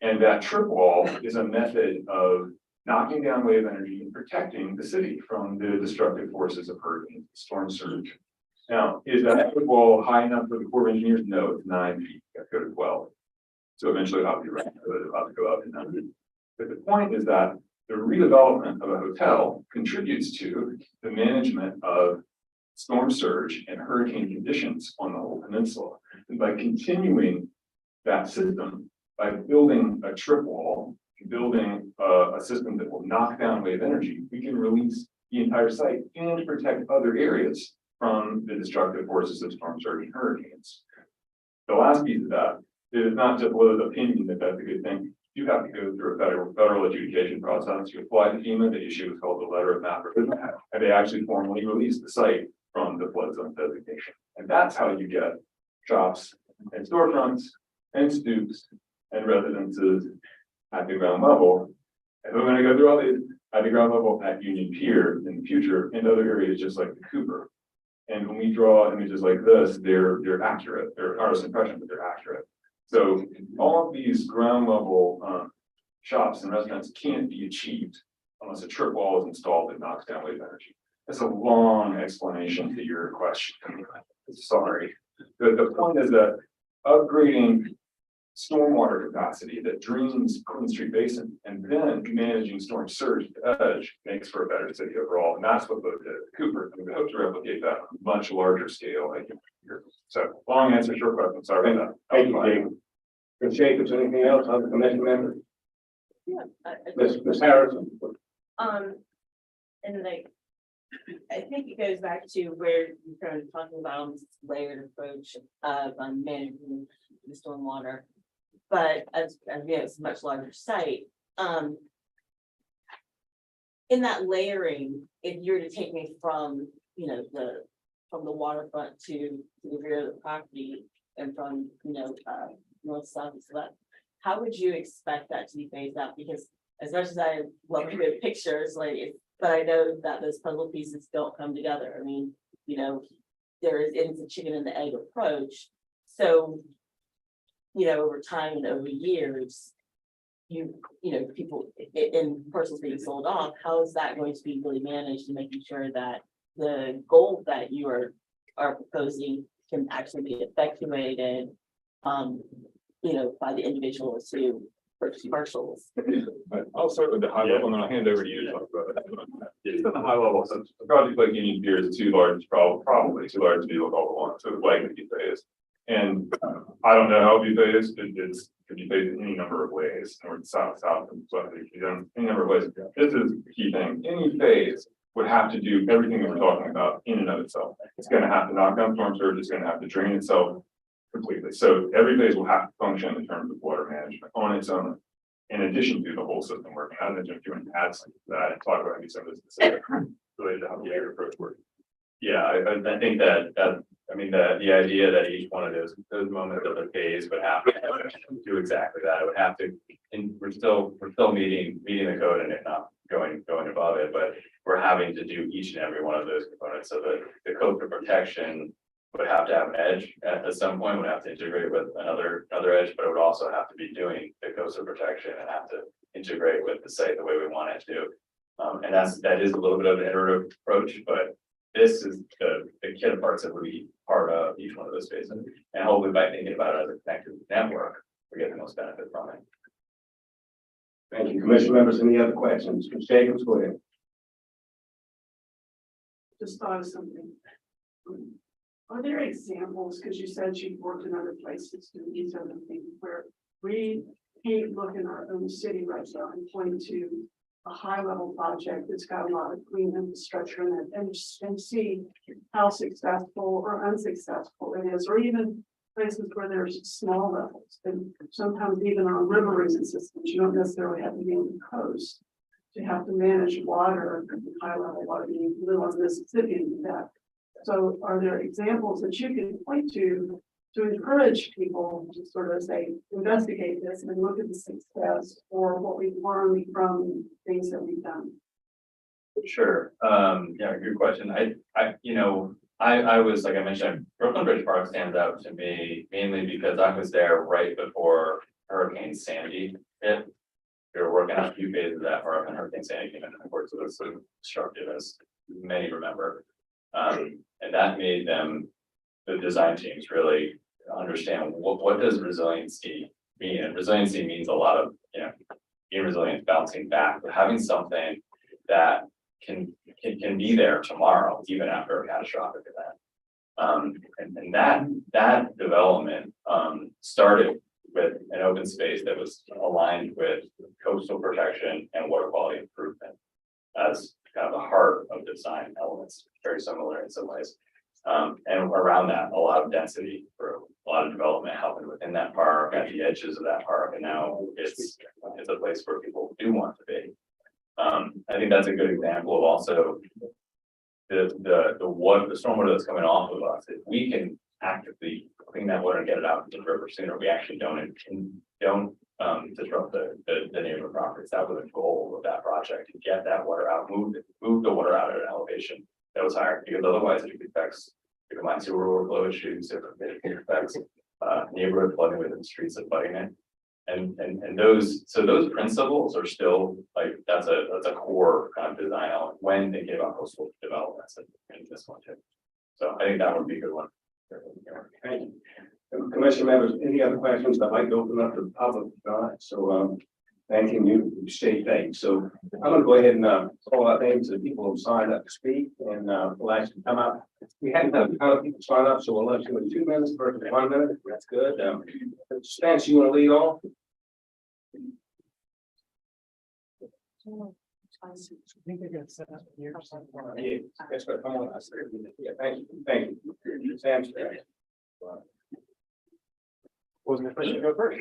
And that trip wall is a method of knocking down wave energy and protecting the city from the destructive forces of hurricane, storm surge. Now, is that trip wall high enough for the Corps of Engineers? No, it's 9 feet, got to go to 12. So eventually it'll have to be right, it'll have to go up to 9. But the point is that the redevelopment of a hotel contributes to the management of storm surge and hurricane conditions on the whole peninsula. And by continuing that system, by building a trip wall, building a system that will knock down wave energy, we can release the entire site and protect other areas from the destructive forces of storm surge and hurricanes. The last piece of that is not just Liz' opinion that that's a good thing. You have to go through a federal adjudication process. You apply to FEMA, the issue is called the letter of map, and they actually formally release the site from the flood zone designation. And that's how you get shops and storefronts and stoops and residences at the ground level. And we're going to go through all these at the ground level at Union Pier in the future and other areas just like the Cooper. And when we draw images like this, they're accurate. They're artist impression, but they're accurate. So all of these ground level shops and restaurants can't be achieved unless a trip wall is installed that knocks down wave energy. That's a long explanation to your question. Sorry. The point is that upgrading stormwater capacity that drains Queen Street Basin and then managing storm surge at the edge makes for a better city overall. And that's what Bo did at Cooper. And we hope to replicate that on a much larger scale. So long answer, short question. Sorry about that. Thank you, Dave. Ms. Jacobs, anything else on the commission members? Yeah. Ms. Harrison? And like, I think it goes back to where you're kind of talking about this layered approach of managing the stormwater. But as it's a much larger site, in that layering, if you're to take me from, from the waterfront to the rear of the property and from, north, south, and west, how would you expect that to be phased out? Because as much as I love to get pictures, but I know that those puzzle pieces don't come together. I mean, it's a chicken and the egg approach. So, over time and over years, people in parcels being sold off, how is that going to be really managed and making sure that the goal that you are proposing can actually be effectuated, by the individuals who purchase parcels? I'll start with the high level and then I'll hand over to you to talk about it. Just on the high level, since a project like Union Pier is too large, probably too large to be looked all at once, so it's likely to be phased. And I don't know how it'll be phased. It could be phased in any number of ways, north, south, and south, any number of ways. This is the key thing. Any phase would have to do everything that we're talking about in and of itself. It's going to have to knock down storm surge. It's going to have to drain itself completely. So every phase will have to function in terms of water management on its own, in addition to the whole system working. I don't know if you want to add something to that and talk about maybe some of the specific related to how the area approach works. Yeah, I think the idea that each one of those moments of the phase would have to do exactly that. It would have to, and we're still meeting the code and it not going above it, but we're having to do each and every one of those components. So the code for protection would have to have an edge at some point, would have to integrate with another edge, but it would also have to be doing the coastal protection and have to integrate with the site the way we want it to. And that is a little bit of an iterative approach, but this is the key parts that would be part of each one of those phases. And hopefully by thinking about it as a connected network, we get the most benefit from it. Thank you. Commission members, any other questions? Ms. Jacobs, go ahead. Just thought of something. Are there examples, because you said you've worked in other places doing these other things, where we can't look in our own city right now and point to a high level project that's got a lot of green infrastructure in it and see how successful or unsuccessful it is, or even places where there's small levels and sometimes even on river basin systems, you don't necessarily have to be on the coast to have to manage water, high level water, you live on Mississippi and that. So are there examples that you can point to encourage people to sort of say, investigate this and look at the success or what we've learned from things that we've done? Sure, yeah, good question. I was, like I mentioned, Brooklyn Bridge Park stands out to me mainly because I was there right before Hurricane Sandy hit. We were working on a few phases of that park and Hurricane Sandy came in, and of course it was so destructive, as many remember. And that made them, the design teams, really understand what does resiliency mean? And resiliency means a lot of, being resilient, bouncing back, but having something that can be there tomorrow, even after a catastrophic event. And that development started with an open space that was aligned with coastal protection and water quality improvement as kind of the heart of design elements, very similar in some ways. And around that, a lot of density for a lot of development happened within that park, at the edges of that park, and now it's a place where people do want to be. I think that's a good example of also the stormwater that's coming off of us. If we can actively clean that water and get it out into the river sooner, we actually don't disrupt the neighborhood properties. That was the goal of that project, to get that water out, move the water out at an elevation that was higher, because otherwise it affects the combined sewer overflow issues, it affects neighborhood flooding within the streets of flooding it. And those principles are still like, that's a core kind of design element when thinking about coastal developments and this one too. So I think that would be a good one. Thank you. Commissioner members, any other questions? I'd like to open up to the public. So thanking you, stay safe. So I'm going to go ahead and call out names of people who signed up to speak, and we'll actually come up. We hadn't had a ton of people sign up, so we'll let you in 2 minutes versus 1 minute. That's good. Spence, you want to lead off? I think they're gonna set up here. Yeah, that's what I'm on. Yeah, thank you. Sam's there. Wasn't it supposed to go first?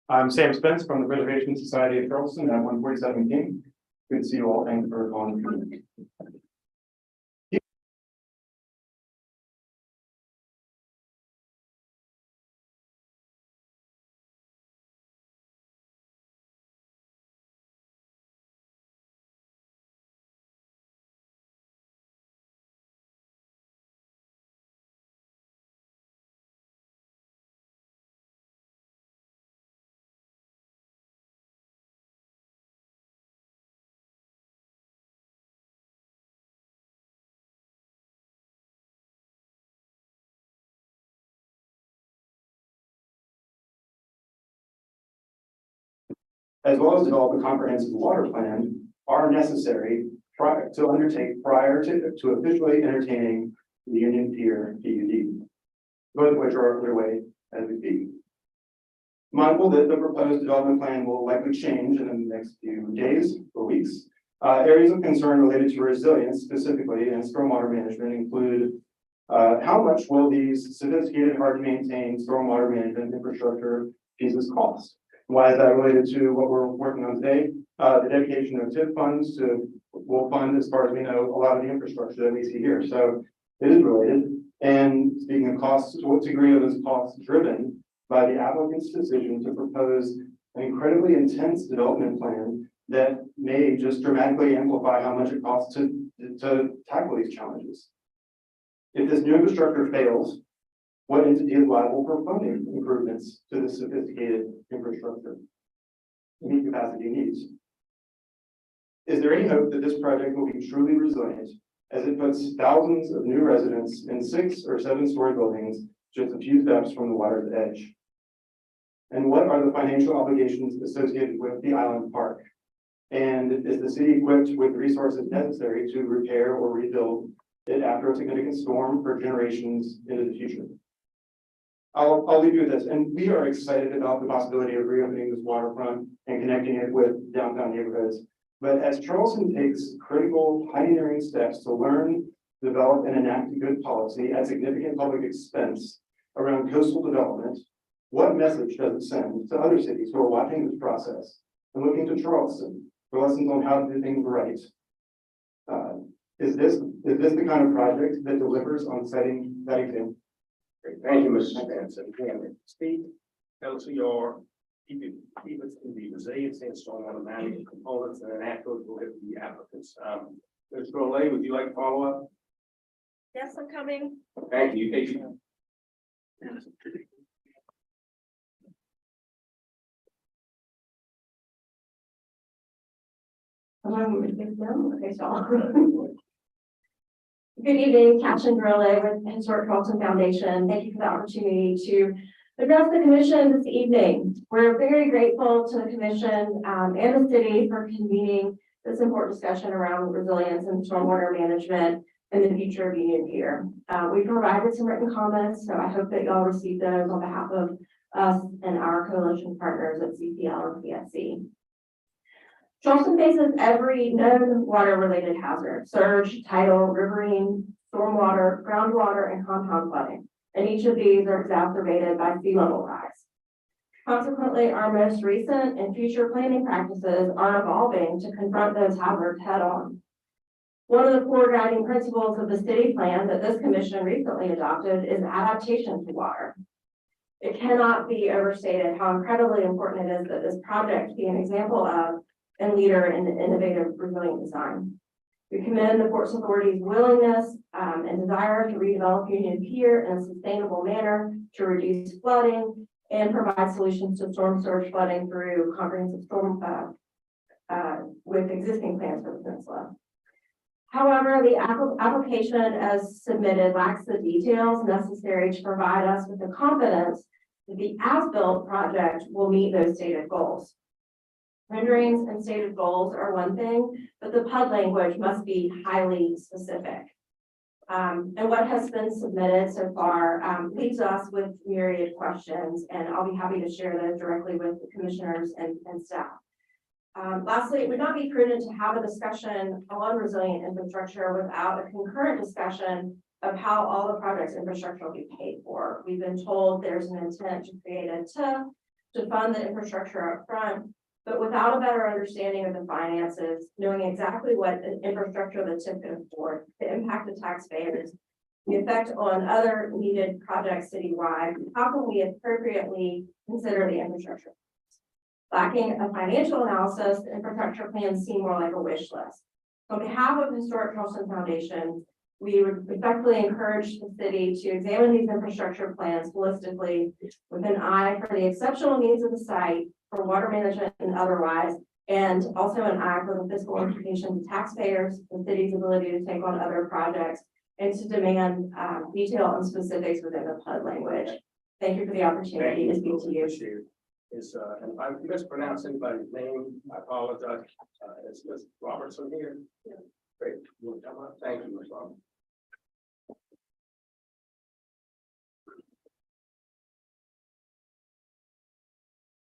I'm Sam Spence from the Preservation Society of Charleston at 147 King. Good to see you all. Thanks for calling. As well as develop a comprehensive water plan, are necessary to undertake prior to officially entertaining the Union Pier PUD, both of which are underway as we speak. Mindful that the proposed development plan will likely change in the next few days or weeks, areas of concern related to resilience specifically and stormwater management include how much will these sophisticated, hard to maintain stormwater management infrastructure pieces cost? Why is that related to what we're working on today? The dedication of TIP funds will fund, as far as we know, a lot of the infrastructure that we see here. So it is related. And speaking of costs, to what degree are those costs driven by the applicant's decision to propose an incredibly intense development plan that may just dramatically amplify how much it costs to tackle these challenges? If this new infrastructure fails, what entity is liable for funding improvements to this sophisticated infrastructure to meet capacity needs? Is there any hope that this project will be truly resilient as it puts thousands of new residents in 6 or 7-story buildings just a few steps from the water's edge? And what are the financial obligations associated with the island park? And is the city equipped with resources necessary to repair or rebuild it after a significant storm for generations into the future? I'll leave you with this, and we are excited about the possibility of reopening this waterfront and connecting it with downtown neighborhoods. But as Charleston takes critical pioneering steps to learn, develop, and enact good policy at significant public expense around coastal development, What message does it send to other cities who are watching this process and looking to Charleston for lessons on how to do things right? Is this the kind of project that delivers on setting that example? Great. Thank you, Mr. Benson. Again, Steve, tell us who you are, keep it to the resiliency and stormwater management components, and then afterwards we'll get to the applicants. Ms. Rolay, would you like to follow up? Yes, I'm coming. Thank you. Thank you. Okay, so. Good evening, Captain Gorilla with Historic Charleston Foundation. Thank you for the opportunity to address the commission this evening. We're very grateful to the commission and the city for convening this important discussion around resilience and stormwater management and the future of Union Pier. We provided some written comments, so I hope that y'all received those on behalf of us and our coalition partners at CPL and PSC. Charleston faces every known water-related hazard: surge, tidal, riverine, stormwater, groundwater, and compound flooding. And each of these are exacerbated by sea level rise. Consequently, our most recent and future planning practices are evolving to confront those hazards head on. One of the core guiding principles of the city plan that this commission recently adopted is adaptation to water. It cannot be overstated how incredibly important it is that this project be an example of and leader in innovative resilient design. We commend the Port Authority's willingness and desire to redevelop Union Pier in a sustainable manner to reduce flooding and provide solutions to storm surge flooding through comprehensive storm with existing plans for the peninsula. However, the application as submitted lacks the details necessary to provide us with the confidence that the as-built project will meet those stated goals. Renderings and stated goals are one thing, but the PUD language must be highly specific. And what has been submitted so far leaves us with myriad questions, and I'll be happy to share those directly with the commissioners and staff. Lastly, it would not be prudent to have a discussion on resilient infrastructure without a concurrent discussion of how all the project's infrastructure will be paid for. We've been told there's an intent to create a TIF to fund the infrastructure up front, but without a better understanding of the finances, knowing exactly what the infrastructure the TIF can afford, the impact of taxpayers, the effect on other needed projects citywide, how can we appropriately consider the infrastructure? Lacking a financial analysis, the infrastructure plans seem more like a wish list. On behalf of Historic Charleston Foundation, we would respectfully encourage the city to examine these infrastructure plans holistically with an eye for the exceptional needs of the site, for water management and otherwise, and also an eye for the fiscal implications of taxpayers, the city's ability to take on other projects, and to demand detail and specifics within the PUD language. Thank you for the opportunity to speak to you. Is and if I mispronounce anybody's name, I apologize. It's Ms. Robertson here. Yeah. Great. Thank you, Ms. Robertson.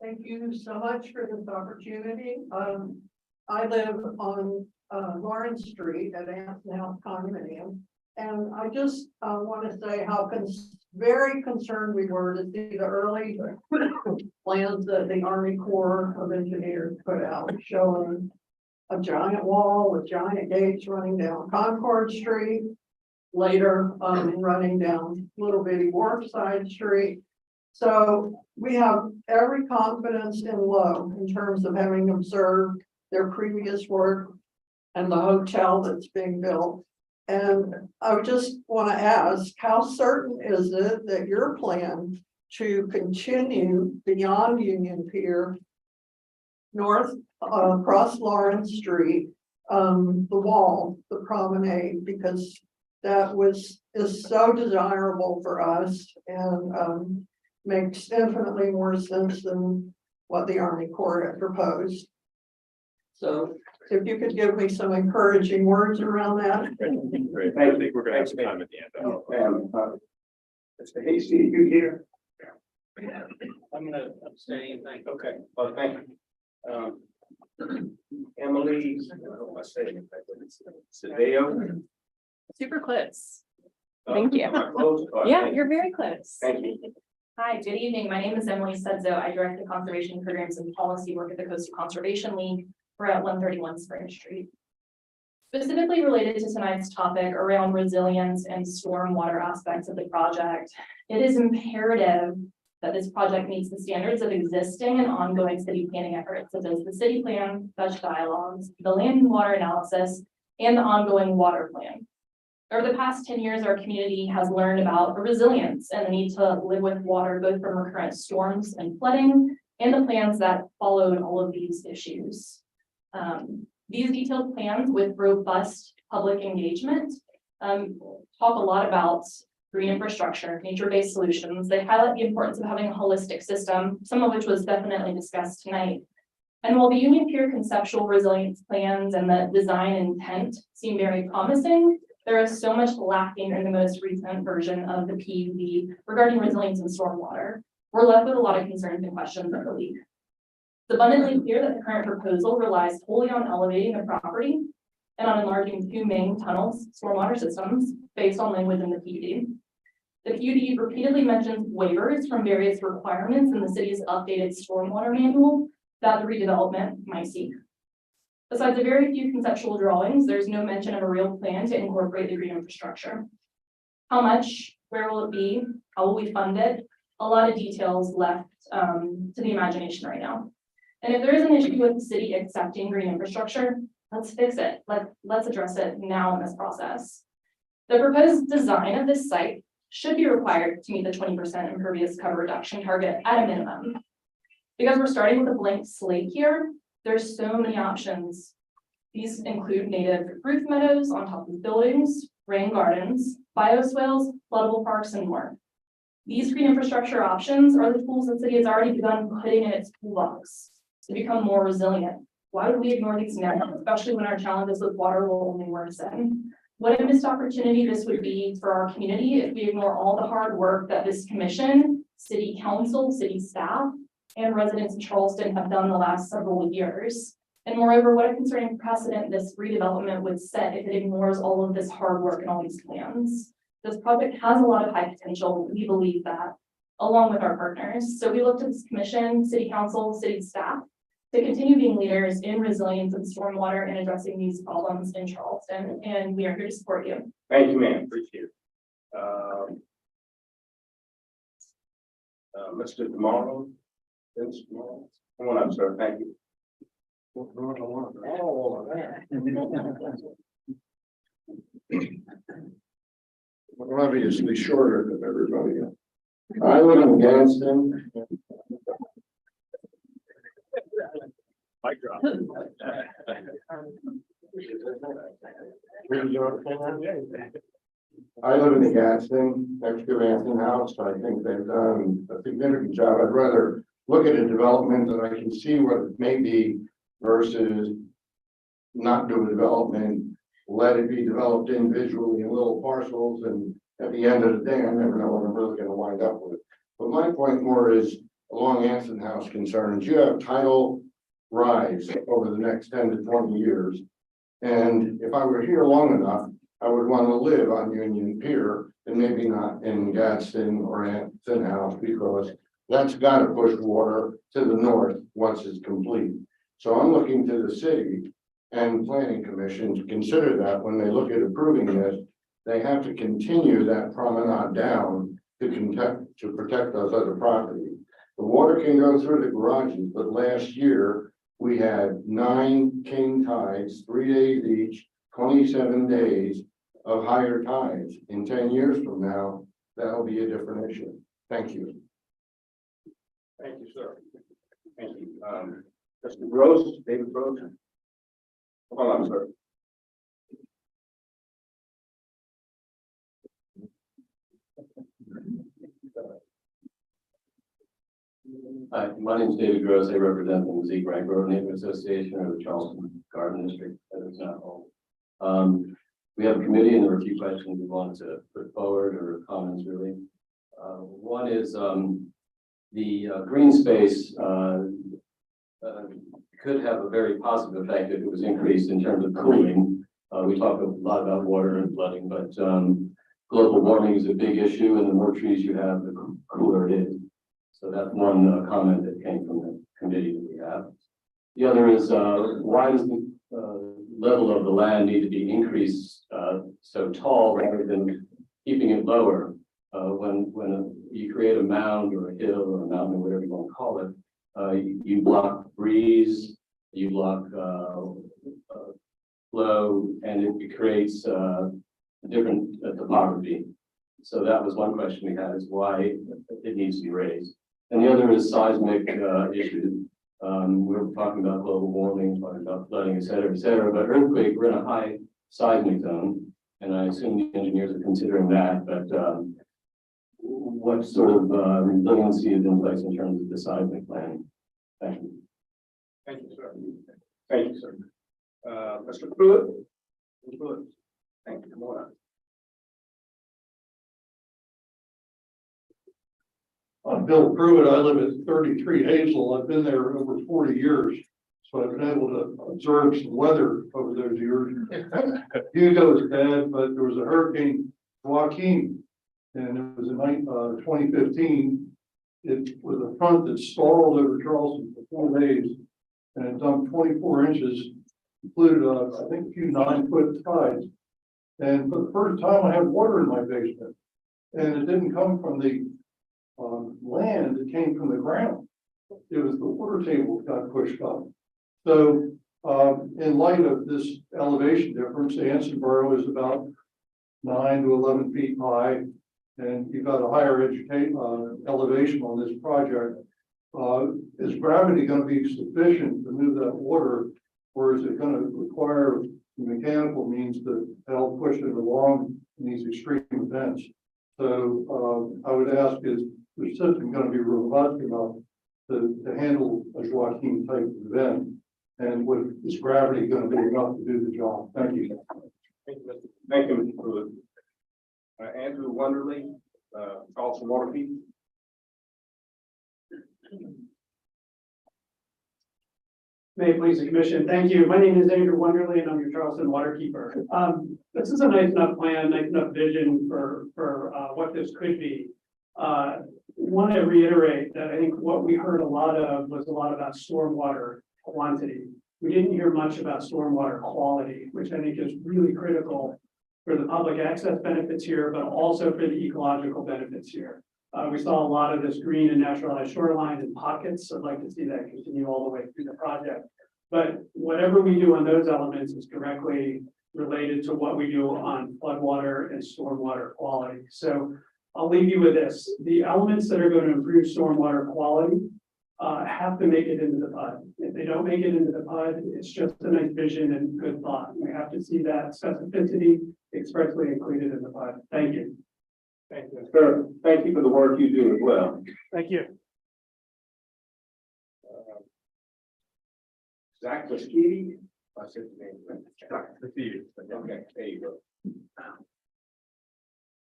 Thank you so much for this opportunity. I live on Lawrence Street at Anson House Condominium. And I just want to say how very concerned we were to see the early plans that the Army Corps of Engineers put out, showing a giant wall with giant gates running down Concord Street, later running down little bitty Wharfside Street. So we have every confidence in Lowe in terms of having observed their previous work and the hotel that's being built. And I just want to ask, how certain is it that your plan to continue beyond Union Pier, north across Lawrence Street, the wall, the promenade, because that is so desirable for us and makes infinitely more sense than what the Army Corps had proposed. So if you could give me some encouraging words around that. Great. I think we're gonna have some time at the end. Mr. Hasty, you here? I'm gonna abstain, thank you. Okay, well, thank you. Emily, I hope I said it correctly. Sadeo. Super close. Thank you. Am I close? Oh, Yeah, thank you're very close. Thank you. Hi, good evening. My name is Emily Sudzo. I direct the conservation programs and policy work at the Coastal Conservation League. We're at 131 Spring Street. Specifically related to tonight's topic around resilience and stormwater aspects of the project, it is imperative that this project meets the standards of existing and ongoing city planning efforts, such as the city plan, Dutch dialogues, the land and water analysis, and the ongoing water plan. Over the past 10 years, our community has learned about resilience and the need to live with water, both from recurrent storms and flooding, and the plans that followed all of these issues. These detailed plans with robust public engagement talk a lot about green infrastructure, nature-based solutions. They highlight the importance of having a holistic system, some of which was definitely discussed tonight. And while the Union Pier conceptual resilience plans and the design intent seem very promising, there is so much lacking in the most recent version of the PUD regarding resilience and stormwater. We're left with a lot of concerns and questions, I believe. It's abundantly clear that the current proposal relies wholly on elevating the property and on enlarging two main tunnels, stormwater systems, based on language in the PUD. The PUD repeatedly mentions waivers from various requirements in the city's updated stormwater manual that the redevelopment might seek. Besides a very few conceptual drawings, there's no mention of a real plan to incorporate the green infrastructure. How much, where will it be, how will we fund it? A lot of details left to the imagination right now. And if there is an issue with the city accepting green infrastructure, let's fix it. Let's address it now in this process. The proposed design of this site should be required to meet the 20% impervious cover reduction target at a minimum. Because we're starting with a blank slate here, there's so many options. These include native roof meadows on top of buildings, rain gardens, bioswales, floodable parks, and more. These green infrastructure options are the tools the city has already begun putting in its toolbox to become more resilient. Why would we ignore these now, especially when our challenges with water will only worsen? What a missed opportunity this would be for our community if we ignore all the hard work that this commission, city council, city staff, and residents in Charleston have done the last several years. And moreover, what a concerning precedent this redevelopment would set if it ignores all of this hard work and all these plans. This project has a lot of high potential. We believe that, along with our partners. So we look to this commission, city council, city staff to continue being leaders in resilience and stormwater and addressing these problems in Charleston. And we are here to support you. Thank you, ma'am. Appreciate it. Mr. Tomorrow. Come on up, sir. Thank you. I'm obviously shorter than everybody else. I live in Gadsden. Mic drop. I live in the Gadsden, next to Anson House. I think they've done a significant job. I'd rather look at a development that I can see what it may be versus not do a development, let it be developed individually in little parcels, and at the end of the day, I never know what I'm really going to wind up with. But my point more is along Anson House concerns. You have tidal rise over the next 10 to 20 years. And if I were here long enough, I would want to live on Union Pier and maybe not in Gadsden or Anson House, because that's got to push water to the north once it's complete. So I'm looking to the city and planning commission to consider that when they look at approving this. They have to continue that promenade down to protect those other properties. The water can go through the garages, but last year we had 9 king tides, 3 days each, 27 days of higher tides. In 10 years from now, that'll be a different issue. Thank you. Thank you, sir. Thank you. Mr. Gross, David Gross. Come on up, sir. Hi, my name is David Gross. I represent the Zeke Rank Road Neighborhood Association or the Charleston Garden District, as it's now called. We have a committee and there are a few questions we wanted to put forward, or comments really. One is the green space could have a very positive effect if it was increased in terms of cooling. We talk a lot about water and flooding, but global warming is a big issue, and the more trees you have, the cooler it is. So that's one comment that came from the committee that we have. The other is, why does the level of the land need to be increased so tall rather than keeping it lower? When you create a mound or a hill or a mountain or whatever you want to call it, you block breeze, you block flow, and it creates different topography. So that was one question we had, is why it needs to be raised. And the other is seismic issues. We're talking about global warming, talking about flooding, et cetera, but earthquake, we're in a high seismic zone, and I assume the engineers are considering that, but what sort of resiliency is in place in terms of the seismic planning? Thank you. Thank you, sir. Thank you, sir. Mr. Pruitt? Mr. Pruitt. Thank you. Come on up. I'm Bill Pruitt. I live at 33 Hazel. I've been there over 40 years. So I've been able to observe some weather over those years. Hugo is bad, but there was a Hurricane Joaquin, and it was in 2015. It was a front that stalled over Charleston for 4 days, and it dumped 24 inches, included, I think, a few 9-foot tides. And for the first time, I had water in my basement, and it didn't come from the land, it came from the ground. It was the water table got pushed up. So in light of this elevation difference, Anson Borough is about 9 to 11 feet high, and you've got a higher elevation on this project. Is gravity going to be sufficient to move that water, or is it going to require mechanical means to help push it along in these extreme events? So I would ask, is the system going to be robust enough to handle a Joaquin type of event? And is gravity going to be enough to do the job? Thank you. Thank you, Mr. Pruitt. Andrew Wonderly, Charleston Water People. May it please the commission. Thank you. My name is Andrew Wonderly, and I'm your Charleston Waterkeeper. This is a nice enough plan, nice enough vision for what this could be. Want to reiterate that I think what we heard a lot of was a lot about stormwater quantity. We didn't hear much about stormwater quality, which I think is really critical for the public access benefits here, but also for the ecological benefits here. We saw a lot of this green and naturalized shoreline in pockets. I'd like to see that continue all the way through the project. But whatever we do on those elements is directly related to what we do on floodwater and stormwater quality. So I'll leave you with this. The elements that are going to improve stormwater quality have to make it into the PUD. If they don't make it into the PUD, it's just a nice vision and good thought. We have to see that specificity expressly included in the PUD. Thank you. Thank you, sir. Thank you for the work you do as well. Thank you. Zach Laskey. I said the name. Zach Laskey. Okay, there you go.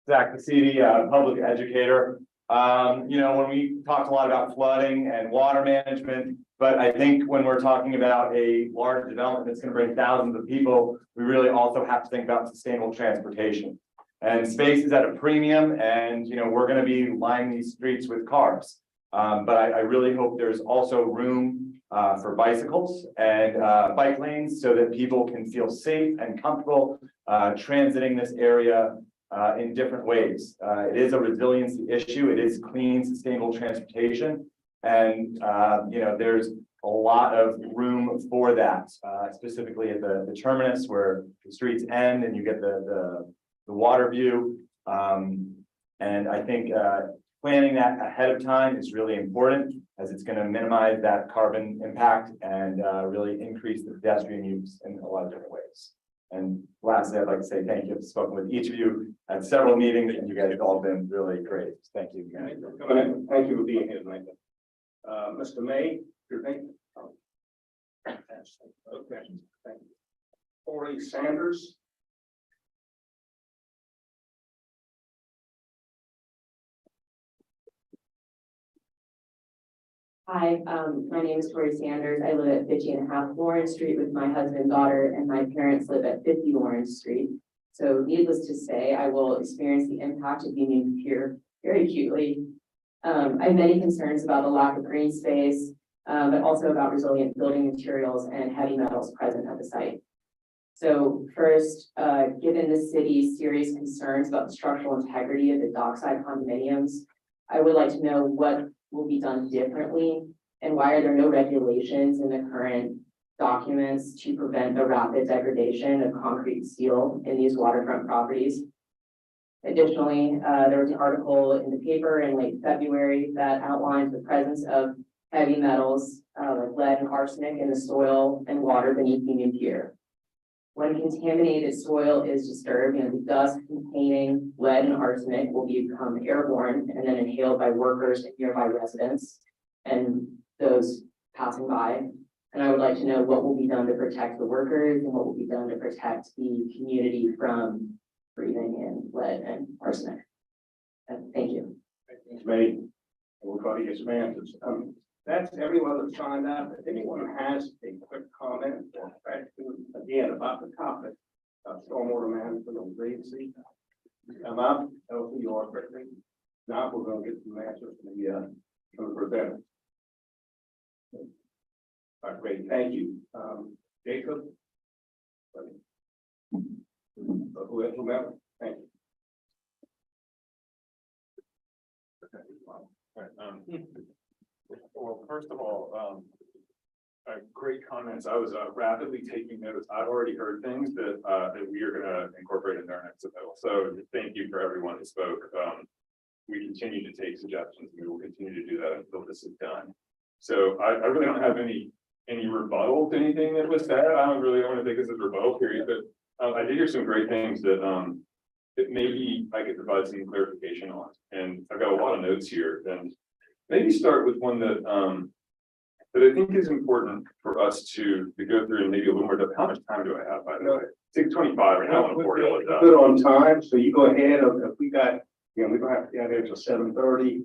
Zach Laskey, public educator. When we talk a lot about flooding and water management, but I think when we're talking about a large development that's going to bring thousands of people, we really also have to think about sustainable transportation. And space is at a premium, and we're going to be lining these streets with cars. But I really hope there's also room for bicycles and bike lanes so that people can feel safe and comfortable transiting this area in different ways. It is a resiliency issue. It is clean, sustainable transportation. And, there's a lot of room for that, specifically at the terminus where the streets end and you get the water view. And I think planning that ahead of time is really important, as it's going to minimize that carbon impact and really increase the pedestrian use in a lot of different ways. And lastly, I'd like to say thank you. I've spoken with each of you at several meetings, and you guys have all been really great. Thank you. Thank you for coming in. Thank you for being here tonight. Mr. May, your name? Okay, thank you. Corey Sanders. Hi, my name is Tori Sanders. I live at 50.5 Lawrence Street with my husband, daughter, and my parents live at 50 Lawrence Street. So needless to say, I will experience the impact of Union Pier very acutely. I have many concerns about the lack of green space, but also about resilient building materials and heavy metals present at the site. So first, given the city's serious concerns about the structural integrity of the dockside condominiums, I would like to know what will be done differently and why are there no regulations in the current documents to prevent the rapid degradation of concrete steel in these waterfront properties. Additionally, there was an article in the paper in late February that outlines the presence of heavy metals like lead and arsenic in the soil and water beneath Union Pier. When contaminated soil is disturbed, the dust containing lead and arsenic will become airborne and then inhaled by workers and nearby residents and those passing by. And I would like to know what will be done to protect the workers and what will be done to protect the community from breathing in lead and arsenic. Thank you. Thanks, May. We'll try to get some answers. That's everyone that's signed up. If anyone has a quick comment or question, again, about the topic of stormwater management and resiliency, come up, tell who you are quickly. Now we're going to get some answers from the presenter. All right, great, thank you. Jacob? Whoever, thank you. Well, first of all, great comments. I was rapidly taking notes. I've already heard things that we are going to incorporate in our next bill. So thank you for everyone who spoke. We continue to take suggestions, and we will continue to do that until this is done. So I really don't have any rebuttal to anything that was said. I don't really want to take this as a rebuttal period, but I did hear some great things that maybe I could provide some clarification on. And I've got a lot of notes here, and maybe start with one that I think is important for us to go through and maybe a little more depth. How much time do I have, by the way? 6:25 right now. We're good on time, so you go ahead. If we got, we don't have to get there till 7:30.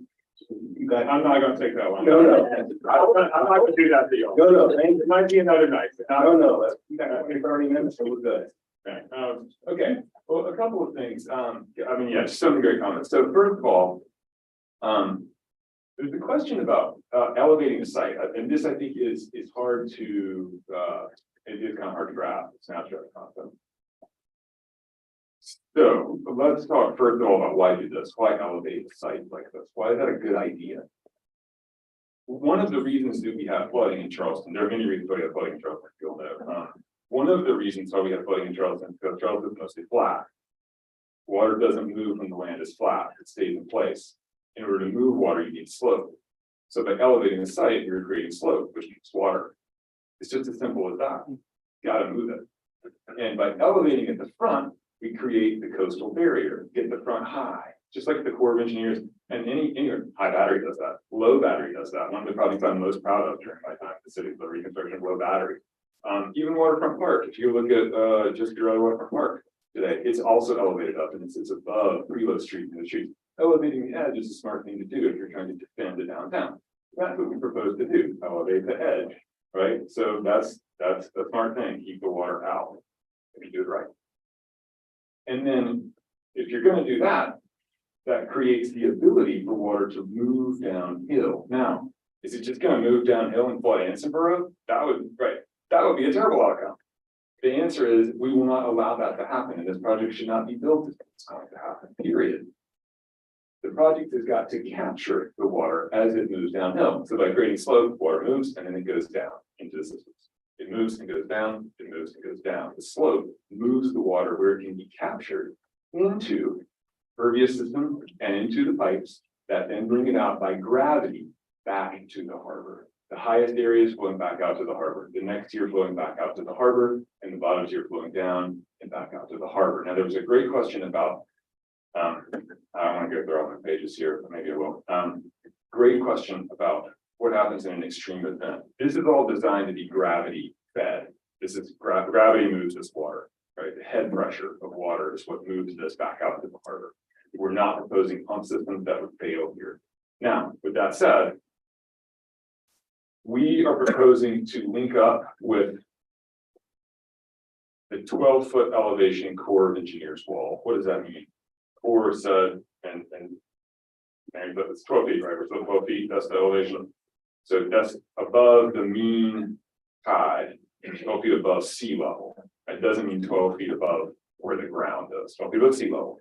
You got. I'm not going to take that one. No. I'm not going to do that to you. No. It might be another night. No. You got 20-30 minutes, so we're good. Okay. Okay. Well, a couple of things. Just some great comments. So first of all, there's the question about elevating the site, and this I think is hard to it is kind of hard to grasp. It's an abstract concept. So let's talk first of all about why do this? Why elevate the site like this? Why is that a good idea? One of the reasons that we have flooding in Charleston, there are many reasons why we have flooding in Charleston, you'll know. One of the reasons why we have flooding in Charleston is because Charleston is mostly flat. Water doesn't move when the land is flat, it stays in place. In order to move water, you need slope. So by elevating the site, you're creating slope, which means water. It's just as simple as that. You gotta move it. And by elevating at the front, we create the coastal barrier, get the front high, just like the Corps of Engineers and any high battery does that. Low battery does that. One of the projects I'm most proud of during my time in the city, the reconstruction of low battery. Even Waterfront Park, if you look at just your other Waterfront Park today, it's also elevated up and it sits above Prevost Street and the street. Elevating the edge is a smart thing to do if you're trying to defend the downtown. That's what we propose to do, elevate the edge, right? So that's a smart thing, keep the water out if you do it right. And then if you're going to do that, that creates the ability for water to move downhill. Now, is it just going to move downhill and flood Ansonboro? That would be a terrible outcome. The answer is we will not allow that to happen, and this project should not be built if it's going to happen, period. The project has got to capture the water as it moves downhill. So by creating slope, water moves and then it goes down into the systems. It moves and goes down, it moves and goes down. The slope moves the water where it can be captured into pervious system and into the pipes that then bring it out by gravity back into the harbor. The highest area is flowing back out to the harbor. The next tier flowing back out to the harbor, and the bottom tier flowing down and back out to the harbor. Now there was a great question about I don't want to go through all my pages here, but maybe I will. Great question about what happens in an extreme event. This is all designed to be gravity fed. This is gravity moves this water, right? The head pressure of water is what moves this back out to the harbor. We're not proposing pump systems that would fail here. Now, with that said, we are proposing to link up with the 12-foot elevation Corps of Engineers wall. What does that mean? Core said, and but it's 12 feet, right? So 12 feet, that's the elevation. So that's above the mean tide, 12 feet above sea level. That doesn't mean 12 feet above where the ground is, 12 feet above sea level.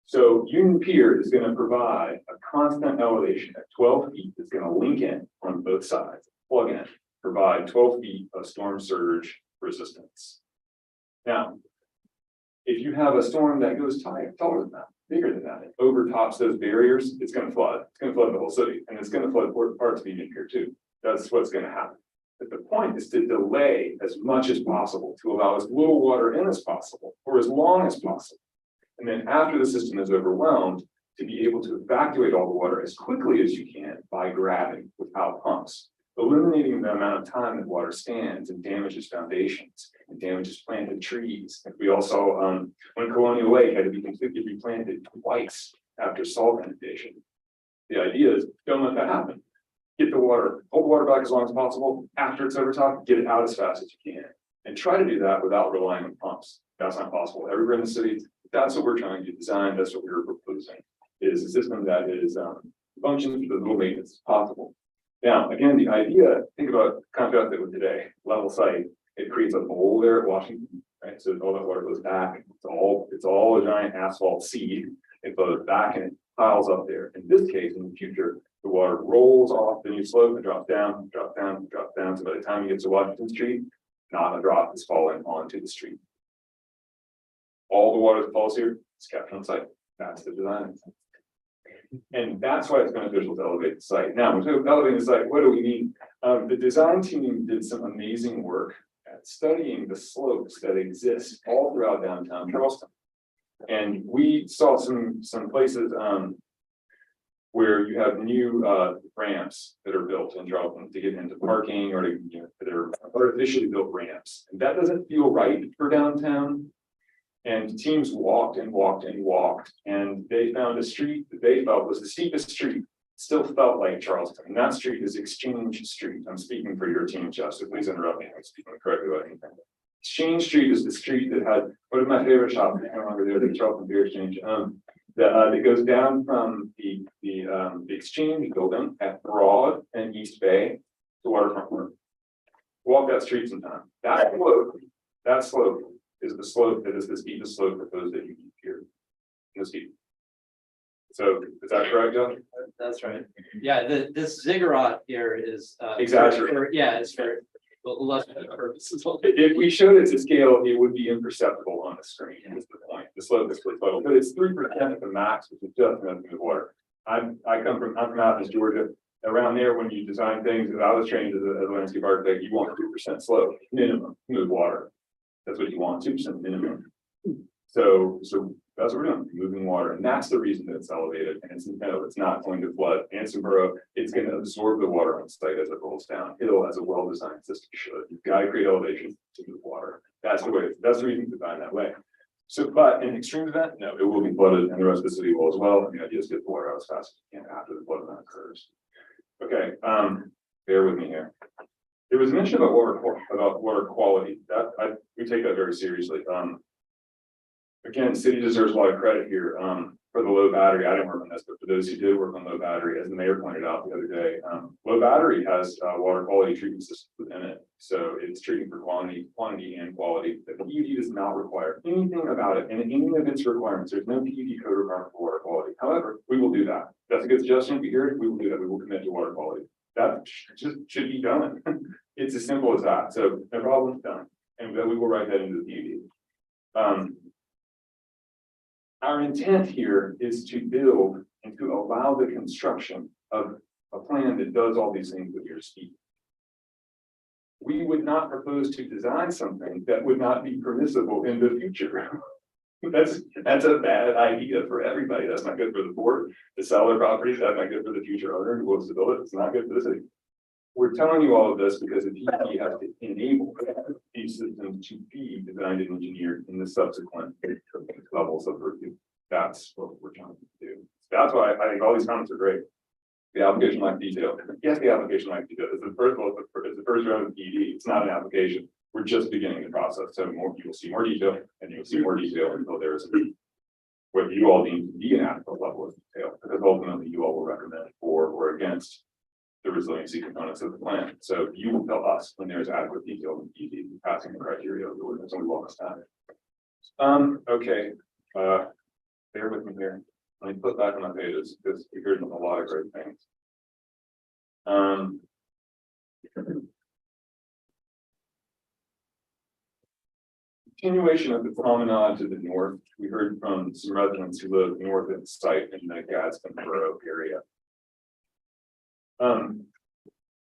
So Union Pier is going to provide a constant elevation at 12 feet. It's going to link in on both sides, plug in, provide 12 feet of storm surge resistance. Now, if you have a storm that goes taller than that, bigger than that, it overtops those barriers, it's going to flood. It's going to flood the whole city, and it's going to flood parts of Union Pier too. That's what's going to happen. But the point is to delay as much as possible, to allow as little water in as possible, for as long as possible. And then after the system is overwhelmed, to be able to evacuate all the water as quickly as you can by gravity without pumps, eliminating the amount of time that water stands and damages foundations and damages planted trees. Like we all saw when Colonial Lake had to be completely replanted twice after salt inundation. The idea is don't let that happen. Get the water, hold the water back as long as possible. After it's overtopped, get it out as fast as you can. And try to do that without relying on pumps. That's not possible. Everywhere in the city, that's what we're trying to design. That's what we're proposing, is a system that is functions with as little maintenance as possible. Now, again, the idea, think about contrast it with today, level site, it creates a bowl there at Washington, right? So all that water goes back. It's all a giant asphalt seed. It goes back and it piles up there. In this case, in the future, the water rolls off the new slope and drops down, drop down, drop down. So by the time you get to Washington Street, not a drop is falling onto the street. All the water that falls here is kept on site. That's the design. And that's why it's beneficial to elevate the site. Now, when we elevate the site, what do we mean? The design team did some amazing work at studying the slopes that exist all throughout downtown Charleston. And we saw some places where you have new ramps that are built in Charleston to get into parking, or to, that are artificially built ramps. And that doesn't feel right for downtown. And teams walked and walked and walked, and they found a street that they felt was the steepest street, still felt like Charleston. And that street is Exchange Street. I'm speaking for your team, Jeff, so please interrupt me if I'm speaking correctly about anything. Exchange Street is the street that had one of my favorite shops, no longer there, the Charleston Beer Exchange, that goes down from the Exchange building at Broad and East Bay to Waterfront Park. Walk that street sometime. That slope is the slope that is the steepest slope proposed at Union Pier. No steep. So is that correct, John? That's right. Yeah, this ziggurat here is Exaggerated. Yeah, it's for illustrative purposes. If we showed it to scale, it would be imperceptible on the screen. Is the point. The slope is pretty total, but it's 3% at the max, which is just enough to water. I'm from Athens, Georgia. Around there, when you design things, as I was trained as a landscape architect, you want 3% slope minimum move water. That's what you want, 2% minimum. So that's what we're doing, moving water, and that's the reason that it's elevated, and it's not going to flood Ansonboro. It's going to absorb the water on site as it rolls downhill, as a well-designed system should. You've got to create elevation to move water. That's the way. That's the reason to design that way. So, but in an extreme event, no, it will be flooded, and the rest of the city will as well. And the idea is to get the water out as fast as you can after the flood event occurs. Okay, bear with me here. There was mention about water quality. We take that very seriously. Again, city deserves a lot of credit here for the low battery. I didn't work on this, but for those who did work on low battery, as the mayor pointed out the other day, low battery has water quality treatment systems within it. So it's treating for quantity and quality. The PUD does not require anything about it, and any of its requirements. There's no PUD code requirement for water quality. However, we will do that. That's a good suggestion. If you hear it, we will do that. We will commit to water quality. That just should be done. It's as simple as that. So no problem, done. And we will write that into the PUD. Our intent here is to build and to allow the construction of a plan that does all these things that you're speaking. We would not propose to design something that would not be permissible in the future. That's a bad idea for everybody. That's not good for the board to sell their properties. That's not good for the future owner who wants to build it. It's not good for the city. We're telling you all of this because the PUD has to enable these systems to be designed and engineered in the subsequent levels of review. That's what we're trying to do. That's why I think all these comments are great. The application lack detail. Yes, the application lack detail. It's the first round of PUD. It's not an application. we're just beginning the process, so more, you will see more detail, and you'll see more detail until there is what you all deem to be an adequate level of detail, because ultimately you all will recommend for or against the resiliency components of the plan. So you will tell us when there is adequate detail in ED passing the criteria of the ordinance, and we will understand it. Okay, bear with me here. Let me put back on my pages because we heard a lot of great things. Continuation of the promenade to the north. We heard from some residents who live north of the site in the Gadsden Borough area.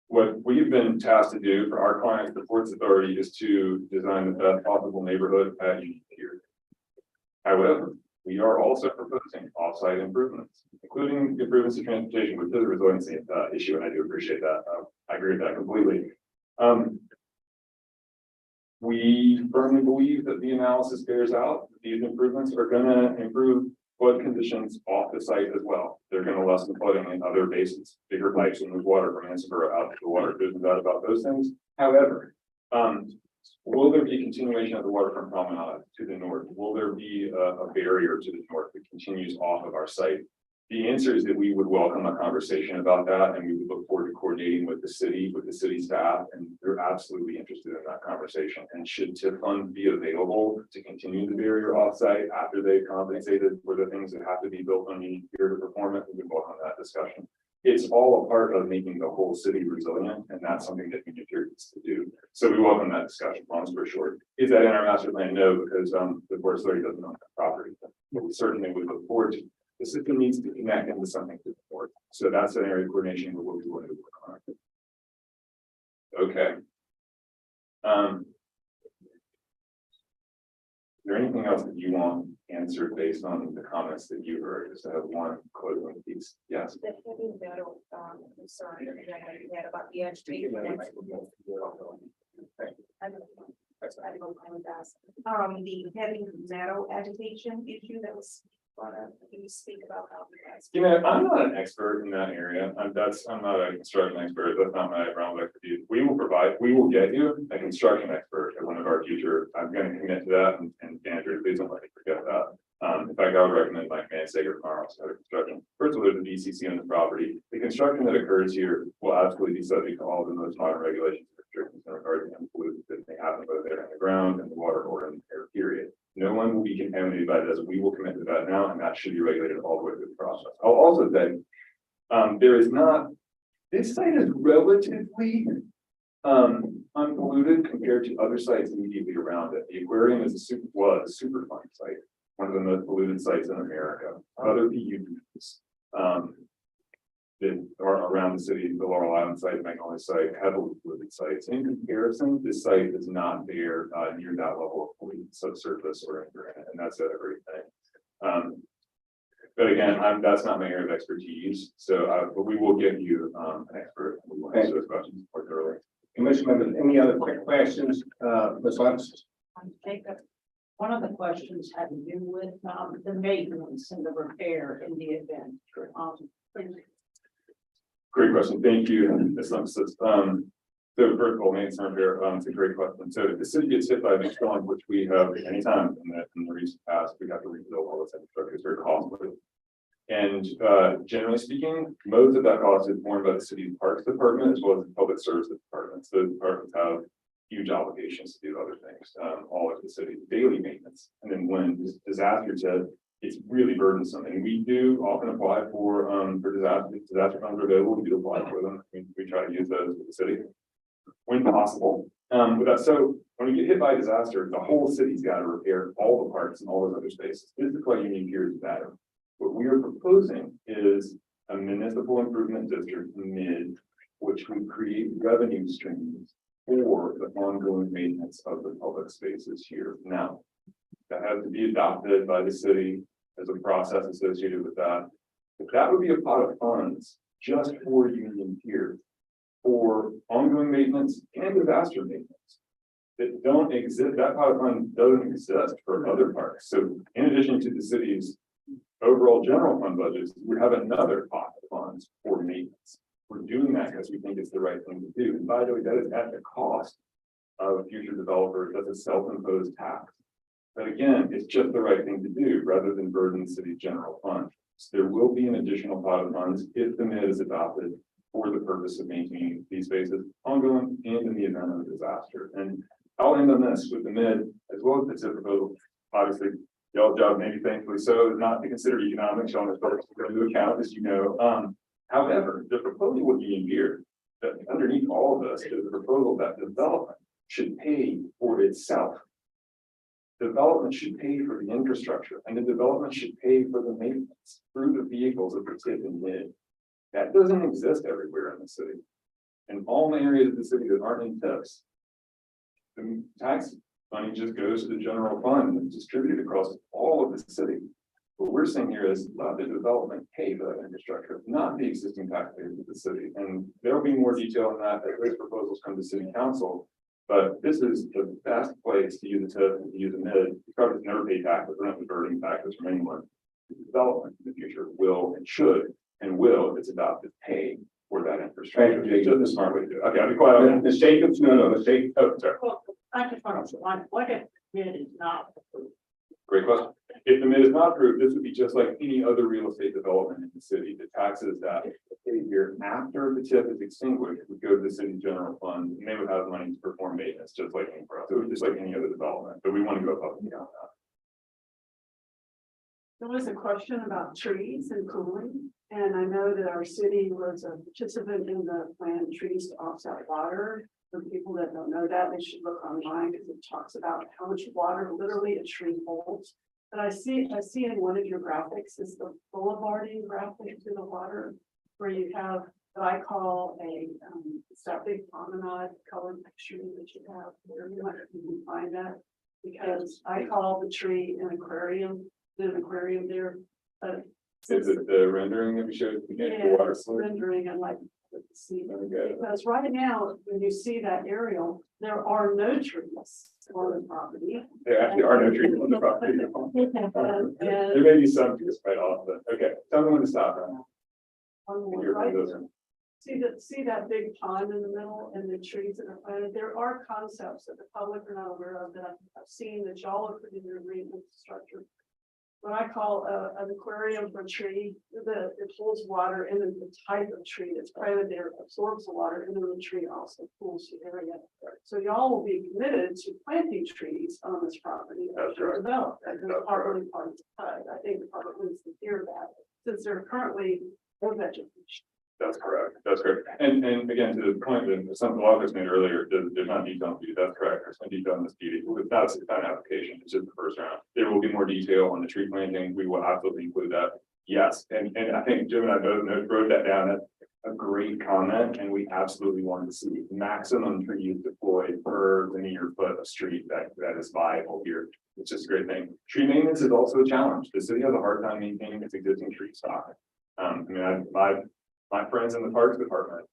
What we've been tasked to do for our client, the Ports Authority, is to design the best possible neighborhood at Union Pier. However, we are also proposing off-site improvements, including improvements to transportation, which is a resiliency issue, and I do appreciate that. I agree with that completely. We firmly believe that the analysis bears out that these improvements are going to improve flood conditions off the site as well. They're going to lessen flooding in other basins, bigger pipes and move water from Ansborough out to the water. There's no doubt about those things. However, will there be a continuation of the waterfront promenade to the north? Will there be a barrier to the north that continues off of our site? The answer is that we would welcome a conversation about that, and we would look forward to coordinating with the city staff, and they're absolutely interested in that conversation. And should TIF funds be available to continue the barrier offsite after they've compensated for the things that have to be built on Union Pier to perform it, we would welcome that discussion. It's all a part of making the whole city resilient, and that's something that Union Pier needs to do. So we welcome that discussion, long story short. Is that in our master plan? No, because the Ports Authority doesn't own that property, but we certainly would look forward to. The system needs to connect into something to the port. So that's an area of coordination where we'll be willing to work on. Okay. Is there anything else that you want answered based on the comments that you heard? Just to have one closing piece. Yes. The heavy metal concern that you had about the agitation. The heavy metal agitation issue that was brought up. Can you speak about how that's? You know, I'm not an expert in that area. I'm not a construction expert. That's not my realm of expertise. We will get you a construction expert at one of our future. I'm going to commit to that, and Andrew, please don't let me forget that. In fact, I would recommend Mike Mansager from our office of construction. First of all, there's a VCC on the property. The construction that occurs here will absolutely be subject to all the most modern regulations and restrictions in regard to pollutants that may happen both there in the ground and the water or in the air, period. No one will be contaminated by this. We will commit to that now, and that should be regulated all the way through the process. I'll also say, this site is relatively unpolluted compared to other sites immediately around it. The aquarium was a super fun site, one of the most polluted sites in America. Other PUDs that are around the city, the Laurel Island site, Magnolia site, heavily polluted sites. In comparison, this site is not there near that level of pollution subsurface or infrared, and that's a great thing. But again, that's not my area of expertise. So, but we will give you an expert. We will answer those questions more thoroughly. Commission members, any other quick questions? Ms. Lutz? Jacob, one of the questions had to do with the maintenance and the repair in the event. Great question. Thank you. Ms. Lutz. So vertical maintenance and repair, it's a great question. So if the city gets hit by a big storm, which we have anytime in the recent past, we have to rebuild all this infrastructure. It's very costly. And generally speaking, most of that cost is borne by the city Parks Department as well as the Public Services Department. So the departments have huge obligations to do other things, all of the city's daily maintenance. And then when disasters hit, it's really burdensome. And we do often apply for disaster funds are available. We do apply for them. We try to use those with the city when possible. So when we get hit by a disaster, the whole city's got to repair all the parks and all those other spaces. This is why Union Pier is better. What we are proposing is a municipal improvement district mid, which would create revenue streams for the ongoing maintenance of the public spaces here. Now, that has to be adopted by the city as a process associated with that. But that would be a pot of funds just for Union Pier for ongoing maintenance and disaster maintenance that don't exist. That pot of funds doesn't exist for other parks. So in addition to the city's overall general fund budgets, we have another pot of funds for maintenance. We're doing that because we think it's the right thing to do. And by the way, that is at the cost of future developers as a self-imposed tax. But again, it's just the right thing to do rather than burden the city's general fund. So there will be an additional pot of funds if the MID is adopted for the purpose of maintaining these spaces ongoing and in the event of a disaster. And I'll end on this with the MID as well as the TIP proposal. Obviously, y'all's job, maybe thankfully so, is not to consider economics on this purpose to go into account, as you know. However, the proposal with Union Pier, that underneath all of this is the proposal that development should pay for itself. Development should pay for the infrastructure, and the development should pay for the maintenance through the vehicles of the TIP and MID. That doesn't exist everywhere in the city. In all the areas of the city that aren't in TIPs, the tax money just goes to the general fund and is distributed across all of the city. What we're saying here is let the development pay for that infrastructure, not the existing taxpayers of the city. And there will be more detail on that as those proposals come to city council. But this is the best place to use a TIP and to use a MID. You probably never pay taxes, we're not burning taxes from anyone. Development in the future will and should and will, if it's adopted, pay for that infrastructure. It's just a smart way to do it. Okay, I'll be quiet. Ms. Jacobs, Ms. Jacobs. Oh, sorry. Well, I just want to, what if it is not approved? Great question. If the MID is not approved, this would be just like any other real estate development in the city. The taxes that pay here after the TIP is extinguished would go to the city's general fund, and they would have money to perform maintenance, just like any other development. But we want to go above and beyond that. There was a question about trees and cooling, and I know that our city was a participant in the plan Trees to Offset Water. For people that don't know that, they should look online because it talks about how much water literally a tree holds. But I see in one of your graphics is the boulevarding graphic to the water, where you have what I call it's that big promenade colored picture that you have where you can find that, because I call the tree an aquarium. There's an aquarium there. Is it the rendering that we showed at the beginning of the water slide? Rendering and like to see Okay. because right now, when you see that aerial, there are no trees on the property. There actually are no trees on the property. There may be some trees right off, but okay. Tell me when to stop. Right. See that big pond in the middle and the trees that are planted. There are concepts that the public are not aware of that I've seen that y'all are putting in your maintenance structure. What I call an aquarium for a tree, it holds water, and then the type of tree that's planted there absorbs the water, and then the tree also cools the area. So y'all will be committed to planting trees on this property as they're developed. That's partly part of the PUD. I think the public needs to hear that, since they're currently no vegetation. That's correct. That's correct. And again, to the point that something Walker's made earlier, there's not detail on the That's correct. There's no detail on this deed. It's not an application. It's just the first round. There will be more detail on the tree planting. We will absolutely include that. Yes. And I think Jim and I both wrote that down. That's a great comment. And we absolutely want to see maximum trees deployed per linear foot of street that is viable here. It's just a great thing. Tree maintenance is also a challenge. The city has a hard time maintaining its existing tree stock. My friends in the Parks Department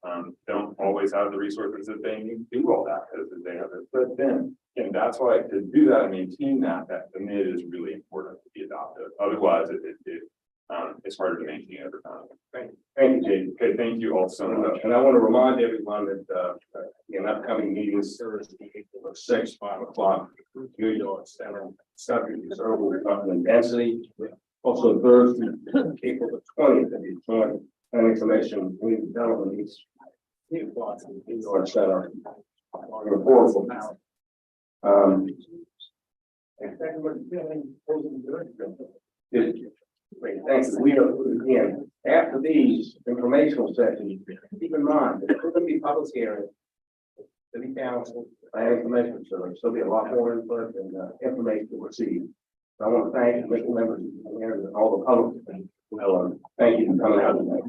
don't always have the resources that they need to do all that because they have it spread thin. And that's why to do that and maintain that the MID is really important to be adopted. Otherwise, it's harder to maintain over time. Thank you, Jade. Okay, thank you all so much. And I want to remind everyone that in upcoming meetings, Thursday, April 6th, 5 o'clock, New York Center, subject is urban development density. Also Thursday, April the 20th, and the joint planning commission redevelopment needs New York Center on the affordable now. Great, thanks. We are again after these informational sessions. Keep in mind that there's going to be public hearings, city council, planning commission, so there'll still be a lot more input and information to receive. So I want to thank the members and all the public. Well, thank you for coming out tonight.